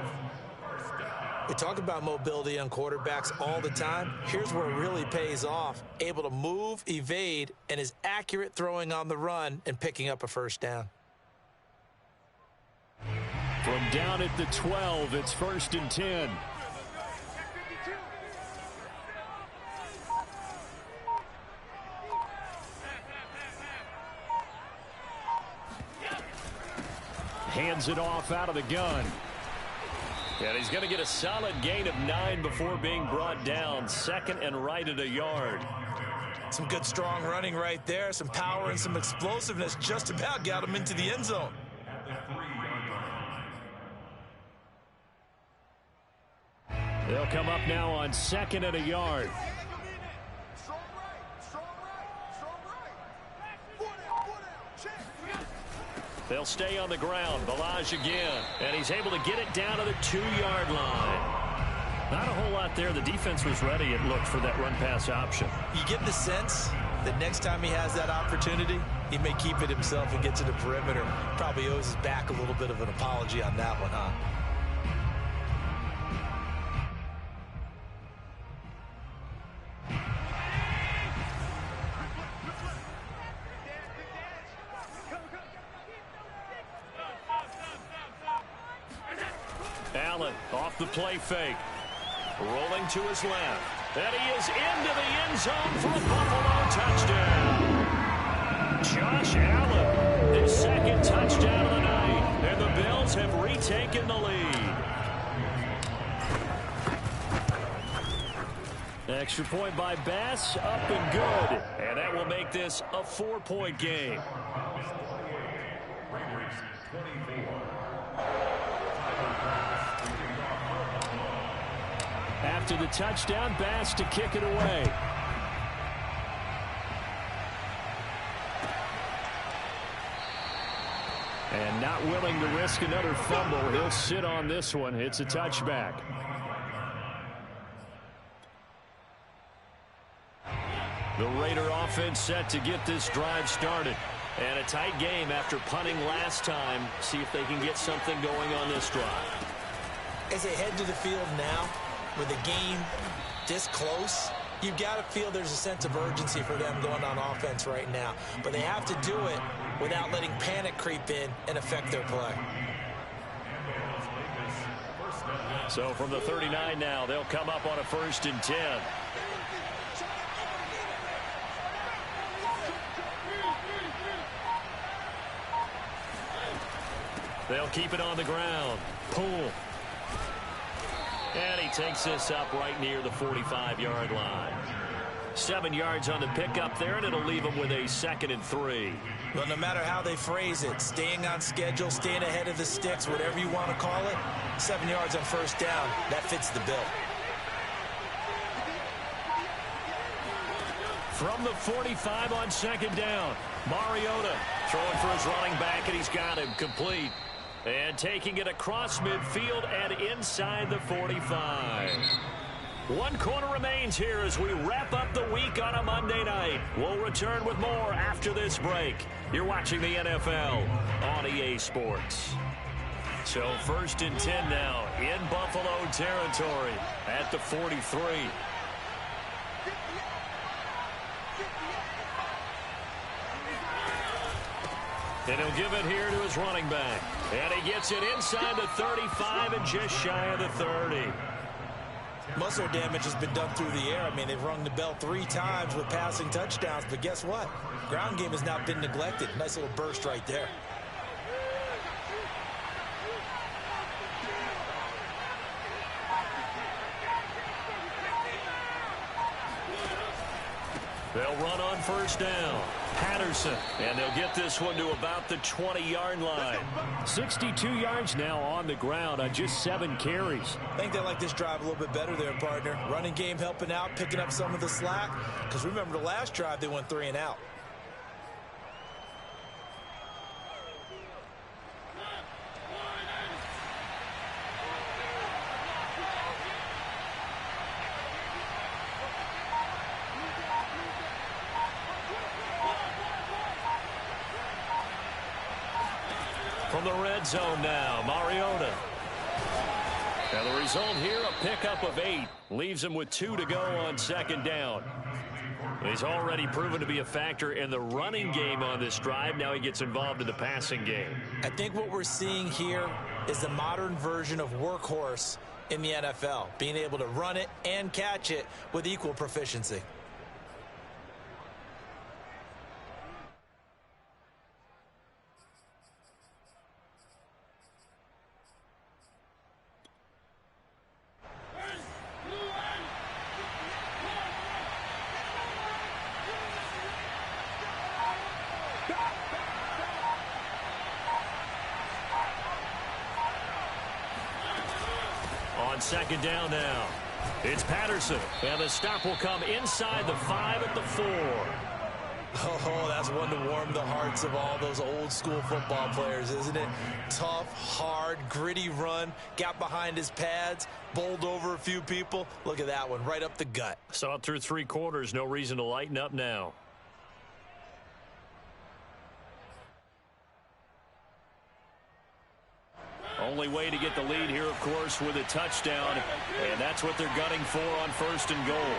We talk about mobility on quarterbacks all the time. Here's where it really pays off. Able to move, evade, and is accurate throwing on the run and picking up a first down. From down at the 12, it's 1st and 10. Hands it off out of the gun. And he's going to get a solid gain of 9 before being brought down. 2nd and right at a yard. Some good strong running right there. Some power and some explosiveness just about got him into the end zone. They'll come up now on 2nd and a yard. They'll stay on the ground. Ballage again. And he's able to get it down to the 2-yard line. Not a whole lot there. The defense was ready, it looked, for that run-pass option. You get the sense that next time he has that opportunity, he may keep it himself and get to the perimeter. Probably owes his back a little bit of an apology on that one, huh? Allen off the play fake. Rolling to his left. And he is into the end zone for a Buffalo touchdown. Josh Allen, his 2nd touchdown of the night. And the Bills have retaken the lead. Extra point by Bass, up and good. And that will make this a 4-point game. After the touchdown, Bass to kick it away. And not willing to risk another fumble. He'll sit on this one. It's a touchback. The Raider offense set to get this drive started. And a tight game after punting last time. See if they can get something going on this drive. As they head to the field now, with the game this close, you've got to feel there's a sense of urgency for them going on offense right now. But they have to do it without letting panic creep in and affect their play. So from the 39 now, they'll come up on a 1st and 10. They'll keep it on the ground. Poole. And he takes this up right near the 45-yard line. 7 yards on the pickup there, and it'll leave them with a 2nd and 3. Well, no matter how they phrase it, staying on schedule, staying ahead of the sticks, whatever you want to call it, 7 yards on first down, that fits the bill. From the 45 on 2nd down, Mariota throwing for his running back, and he's got him complete. And taking it across midfield and inside the 45. 1 quarter remains here as we wrap up the week on a Monday night. We'll return with more after this break. You're watching the NFL on EA Sports. So 1st and 10 now in Buffalo territory at the 43. And he'll give it here to his running back. And he gets it inside the 35 and just shy of the 30. Muscle damage has been done through the air. I mean, they've rung the bell 3 times with passing touchdowns, but guess what? Ground game has not been neglected. Nice little burst right there. They'll run on first down. Patterson, and they'll get this one to about the 20-yard line. 62 yards now on the ground on just 7 carries. I think they like this drive a little bit better there, partner. Running game helping out, picking up some of the slack. Because remember the last drive, they went 3 and out. From the red zone now, Mariota. And the result here, a pickup of 8. Leaves him with 2 to go on 2nd down. He's already proven to be a factor in the running game on this drive. Now he gets involved in the passing game. I think what we're seeing here is the modern version of workhorse in the NFL. Being able to run it and catch it with equal proficiency. On 2nd down now, it's Patterson, and the stop will come inside the 5 at the 4. Oh, that's one to warm the hearts of all those old school football players, isn't it? Tough, hard, gritty run, got behind his pads, bowled over a few people. Look at that one, right up the gut. Saw it through 3 quarters, no reason to lighten up now. Only way to get the lead here, of course, with a touchdown, and that's what they're gunning for on 1st and goal.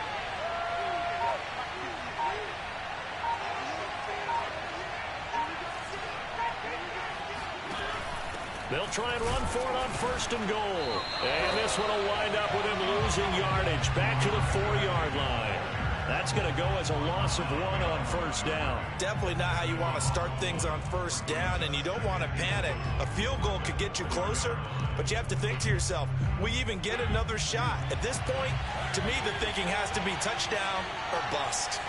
They'll try and run for it on 1st and goal. And this one will wind up with him losing yardage back to the 4-yard line. That's going to go as a loss of 1 on 1st down. Definitely not how you want to start things on 1st down, and you don't want to panic. A field goal could get you closer, but you have to think to yourself, we even get another shot. At this point, to me, the thinking has to be touchdown or bust.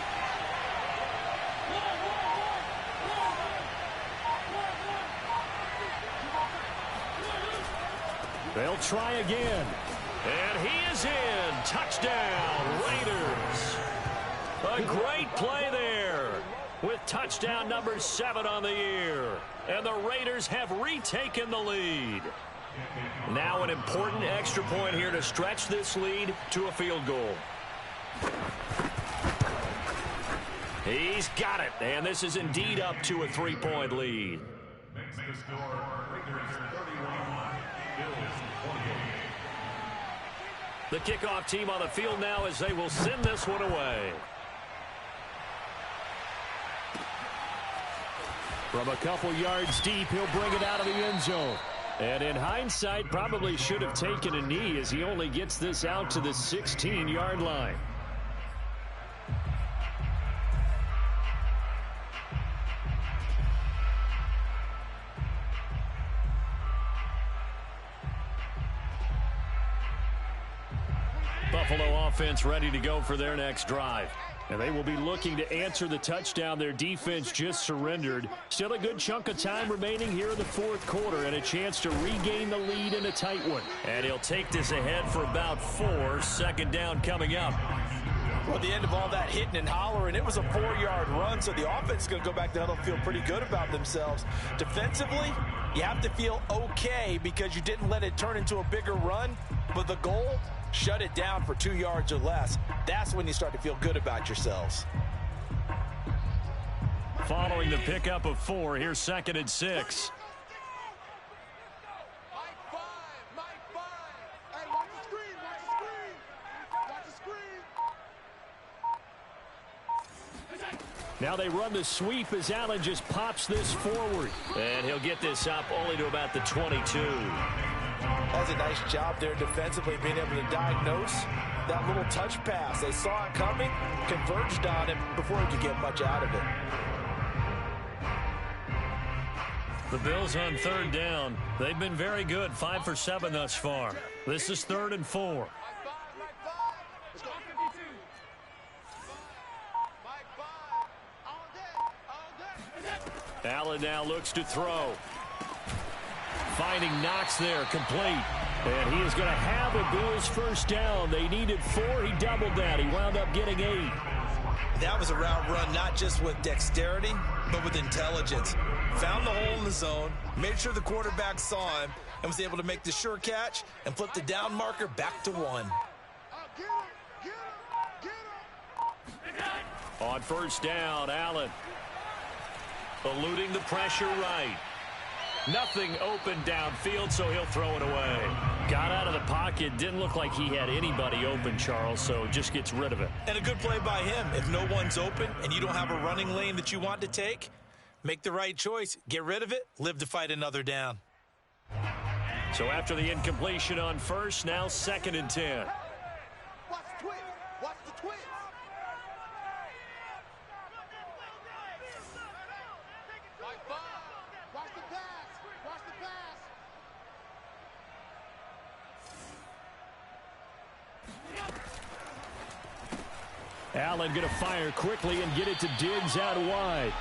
They'll try again. And he is in. Touchdown, Raiders. A great play there with touchdown number 7 on the year. And the Raiders have retaken the lead. Now an important extra point here to stretch this lead to a field goal. He's got it. And this is indeed up to a 3-point lead. Makes the score Raiders 31, Bills 28. The kickoff team on the field now as they will send this one away. From a couple yards deep, he'll bring it out of the end zone. And in hindsight, probably should have taken a knee as he only gets this out to the 16-yard line. Buffalo offense ready to go for their next drive. And they will be looking to answer the touchdown their defense just surrendered. Still a good chunk of time remaining here in the fourth quarter and a chance to regain the lead in a tight one. And he'll take this ahead for about 4. Second down coming up. Well, at the end of all that hitting and hollering, it was a 4-yard run, so the offense is going to go back to huddle, feel pretty good about themselves. Defensively, you have to feel okay because you didn't let it turn into a bigger run, but the goal, shut it down for 2 yards or less. That's when you start to feel good about yourselves. Following the pickup of 4, here's 2nd and 6. Now they run the sweep as Allen just pops this forward. And he'll get this up only to about the 22. That's a nice job there defensively, being able to diagnose that little touch pass. They saw it coming, converged on it before he could get much out of it. The Bills on 3rd down. They've been very good, 5 for 7 thus far. This is 3rd and 4. Allen now looks to throw. Finding Knox there, complete. And he is going to have a Bills first down. They needed 4. He doubled that. He wound up getting 8. That was a route run not just with dexterity, but with intelligence. Found the hole in the zone, made sure the quarterback saw him, and was able to make the sure catch and flip the down marker back to 1. On first down, Allen eluding the pressure right. Nothing open downfield, so he'll throw it away. Got out of the pocket. Didn't look like he had anybody open, Charles, so just gets rid of it. And a good play by him. If no one's open and you don't have a running lane that you want to take, make the right choice. Get rid of it. Live to fight another down. So after the incompletion on first, now 2nd and 10. Watch the twins. Watch the twins. Watch the pass. Watch the pass. Allen going to fire quickly and get it to Diggs out wide.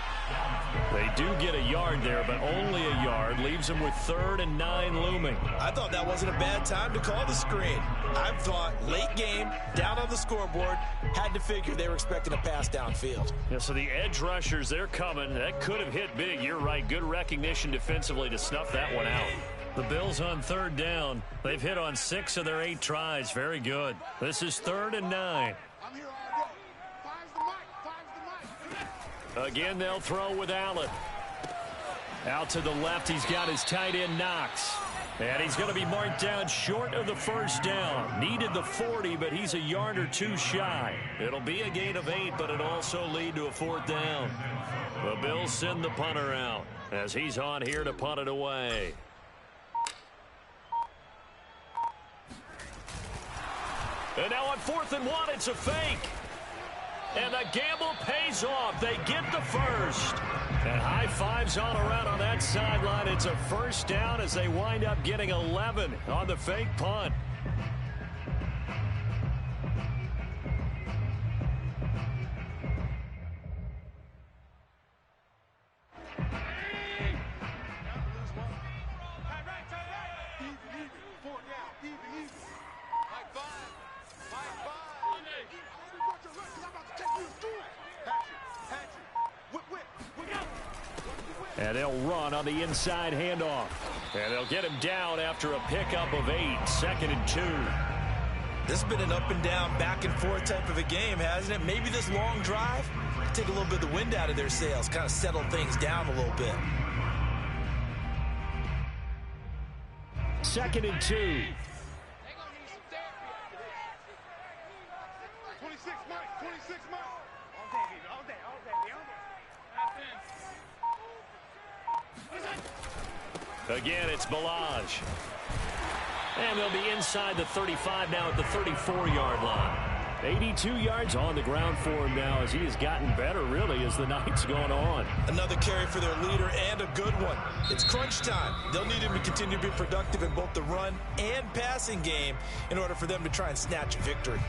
They do get a yard there, but only a yard. Leaves them with 3rd and 9 looming. I thought that wasn't a bad time to call the screen. I thought late game, down on the scoreboard, had to figure they were expecting a pass downfield. Yeah, so the edge rushers, they're coming. That could have hit big. You're right. Good recognition defensively to snuff that one out. The Bills on 3rd down. They've hit on 6 of their 8 tries. Very good. This is 3rd and 9. I'm here all day. Finds the mic. Finds the mic. Again, they'll throw with Allen. Out to the left, he's got his tight end, Knox. And he's going to be marked down short of the first down. Needed the 40, but he's a yard or 2 shy. It'll be a gain of 8, but it'll also lead to a 4th down. The Bills send the punter out as he's on here to punt it away. And now on 4th and 1, it's a fake. And the gamble pays off. They get the first. And high fives all around on that sideline. It's a first down as they wind up getting 11 on the fake punt. And they'll run on the inside handoff. And they'll get him down after a pickup of 8. 2nd and 2. This has been an up and down, back and forth type of a game, hasn't it? Maybe this long drive take a little bit of the wind out of their sails, kind of settle things down a little bit. 2nd and 2. 26 Mike. 26 Mike. Again, it's Ballage. And they'll be inside the 35 now at the 34-yard line. 82 yards on the ground for him now as he has gotten better, really, as the night's gone on. Another carry for their leader and a good one. It's crunch time. They'll need him to continue to be productive in both the run and passing game in order for them to try and snatch a victory.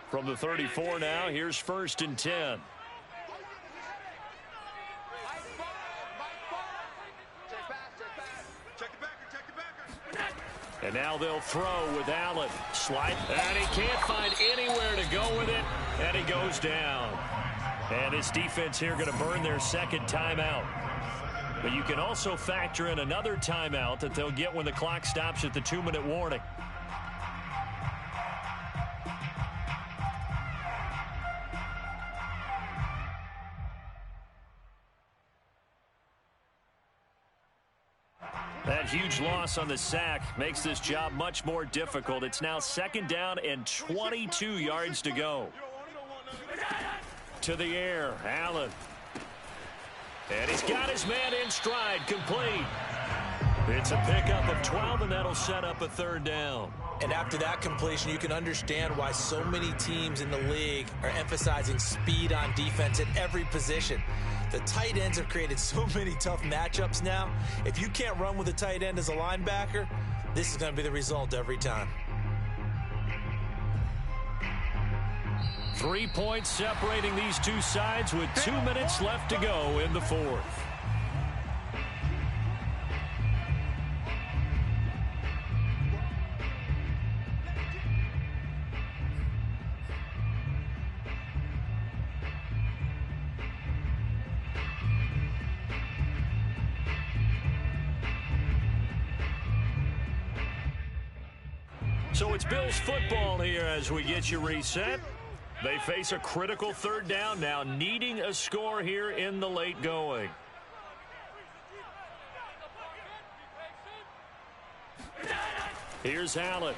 From the 34 now, here's 1st and 10. And now they'll throw with Allen. Slide, and he can't find anywhere to go with it, and he goes down. And his defense here going to burn their second timeout. But you can also factor in another timeout that they'll get when the clock stops at the 2-minute warning. That huge loss on the sack makes this job much more difficult. It's now 2nd down and 22 yards to go. To the air, Allen. And he's got his man in stride, complete. It's a pickup of 12, and that'll set up a 3rd down. And after that completion, you can understand why so many teams in the league are emphasizing speed on defense at every position. The tight ends have created so many tough matchups now. If you can't run with a tight end as a linebacker, this is going to be the result every time. 3 points separating these two sides with 2 minutes left to go in the 4th. So it's Bills football here as we get you reset. They face a critical 3rd down now, needing a score here in the late going. Here's Allen.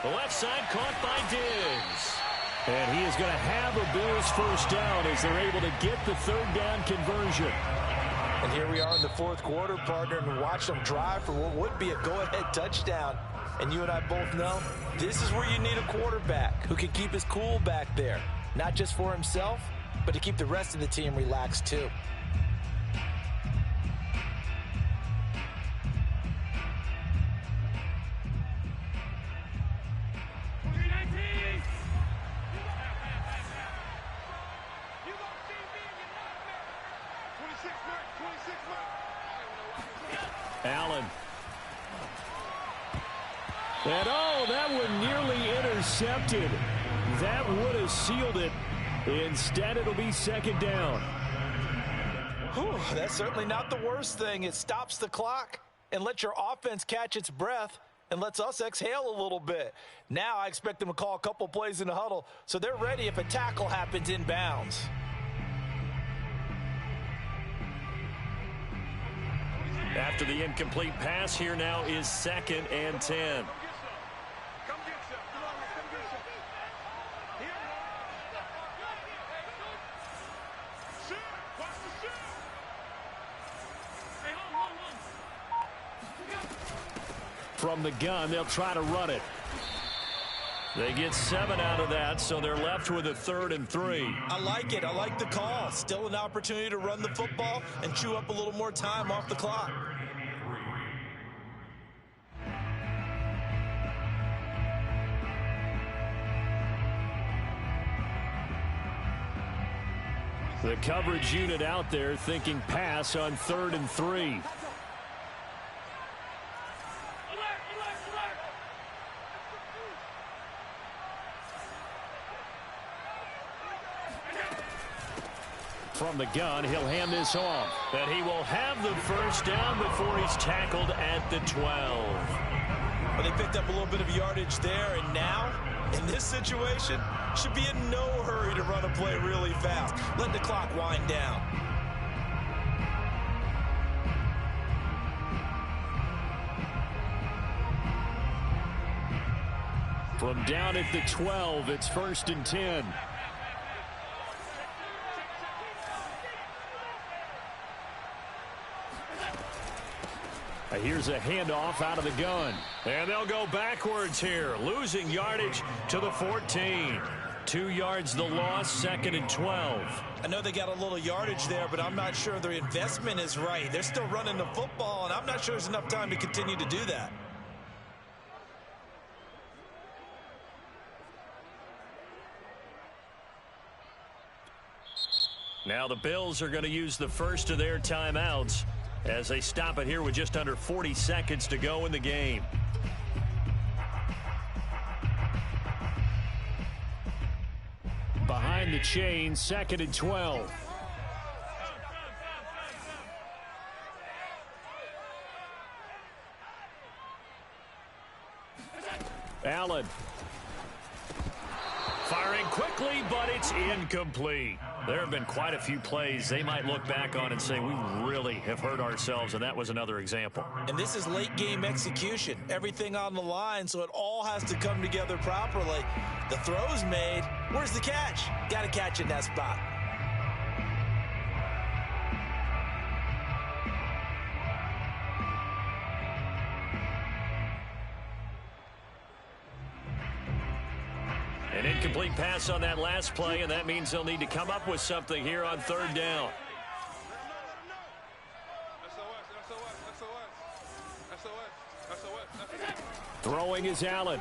The left side caught by Diggs. And he is going to have a Bills 1st down as they're able to get the 3rd down conversion. And here we are in the 4th quarter, partner, and watch them drive for what would be a go-ahead touchdown. And you and I both know this is where you need a quarterback who can keep his cool back there. Not just for himself, but to keep the rest of the team relaxed too. Allen. And oh, that one nearly intercepted. That would have sealed it. Instead, it'll be 2nd down. Whew, that's certainly not the worst thing. It stops the clock and lets your offense catch its breath and lets us exhale a little bit. Now I expect them to call a couple plays in the huddle so they're ready if a tackle happens inbounds. After the incomplete pass, here now is 2nd and 10. From the gun, they'll try to run it. They get 7 out of that, so they're left with a 3rd and 3. I like it. I like the call. Still an opportunity to run the football and chew up a little more time off the clock. The coverage unit out there thinking pass on 3rd and 3. From the gun, he'll hand this off. And he will have the 1st down before he's tackled at the 12. Well, they picked up a little bit of yardage there, and now, in this situation, should be in no hurry to run a play really fast. Let the clock wind down. From down at the 12, it's 1st and 10. Here's a handoff out of the gun. And they'll go backwards here, losing yardage to the 14. 2 yards the loss, 2nd and 12. I know they got a little yardage there, but I'm not sure their investment is right. They're still running the football, and I'm not sure there's enough time to continue to do that. Now the Bills are going to use the first of their timeouts as they stop it here with just under 40 seconds to go in the game. Behind the chain, 2nd and 12. Allen. Firing quickly, but it's incomplete. There have been quite a few plays they might look back on and say, we really have hurt ourselves, and that was another example. And this is late game execution. Everything on the line, so it all has to come together properly. The throw's made. Where's the catch? Got to catch in that spot. An incomplete pass on that last play, and that means they'll need to come up with something here on 3rd down. Throwing is Allen.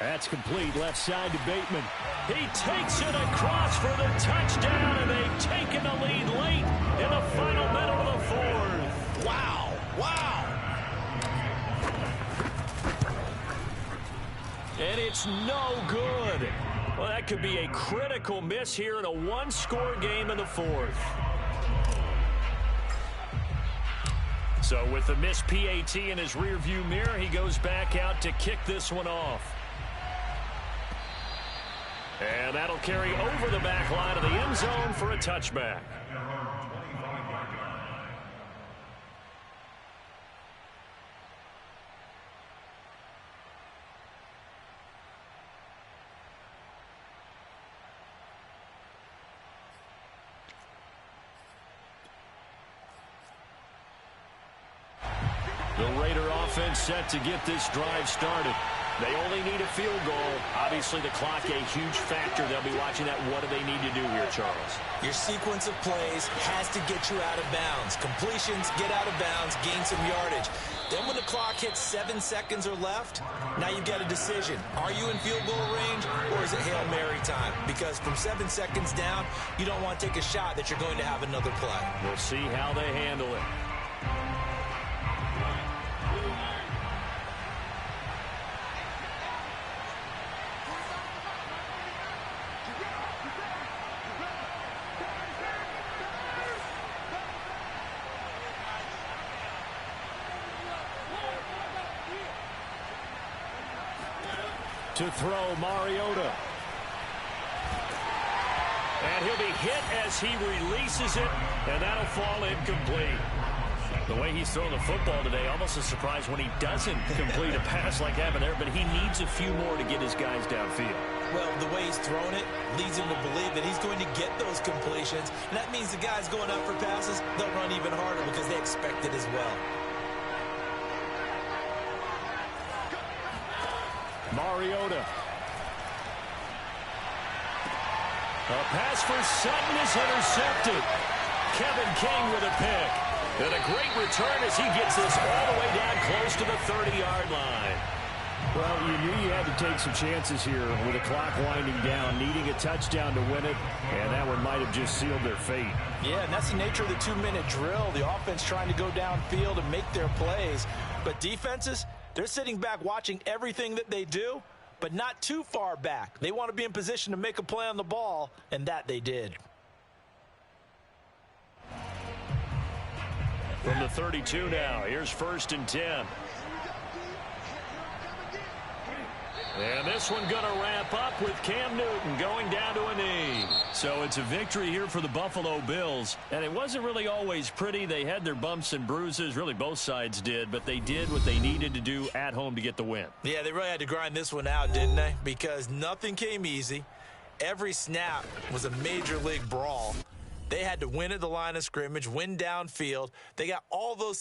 That's complete, left side to Bateman. He takes it across for the touchdown, and they've taken the lead late in the final minute of the 4th. Wow, wow. And it's no good. Well, that could be a critical miss here in a one-score game in the 4th. So with the missed PAT in his rearview mirror, he goes back out to kick this one off. And that'll carry over the back line of the end zone for a touchback. The Raider offense set to get this drive started. They only need a field goal. Obviously, the clock a huge factor. They'll be watching that. What do they need to do here, Charles? Your sequence of plays has to get you out of bounds. Completions, get out of bounds, gain some yardage. Then when the clock hits 7 seconds or left, now you've got a decision. Are you in field goal range, or is it Hail Mary time? Because from 7 seconds down, you don't want to take a shot that you're going to have another play. We'll see how they handle it. To throw, Mariota. And he'll be hit as he releases it, and that'll fall incomplete. The way he's throwing the football today, almost a surprise when he doesn't complete a pass like that there, but he needs a few more to get his guys downfield. Well, the way he's thrown it leads him to believe that he's going to get those completions, and that means the guys going out for passes, they'll run even harder because they expect it as well. Mariota. A pass for Sutton is intercepted. Kevin King with a pick. And a great return as he gets this all the way down close to the 30-yard line. Well, you knew you had to take some chances here with the clock winding down, needing a touchdown to win it, and that one might have just sealed their fate. Yeah, and that's the nature of the 2-minute drill. The offense trying to go downfield and make their plays. But defenses, they're sitting back watching everything that they do, but not too far back. They want to be in position to make a play on the ball, and that they did. From the 32 now, here's 1st and 10. And this one going to wrap up with Cam Newton going down to a knee. So it's a victory here for the Buffalo Bills. And it wasn't really always pretty. They had their bumps and bruises. Really, both sides did. But they did what they needed to do at home to get the win. Yeah, they really had to grind this one out, didn't they? Because nothing came easy. Every snap was a major league brawl. They had to win at the line of scrimmage, win downfield. They got all those things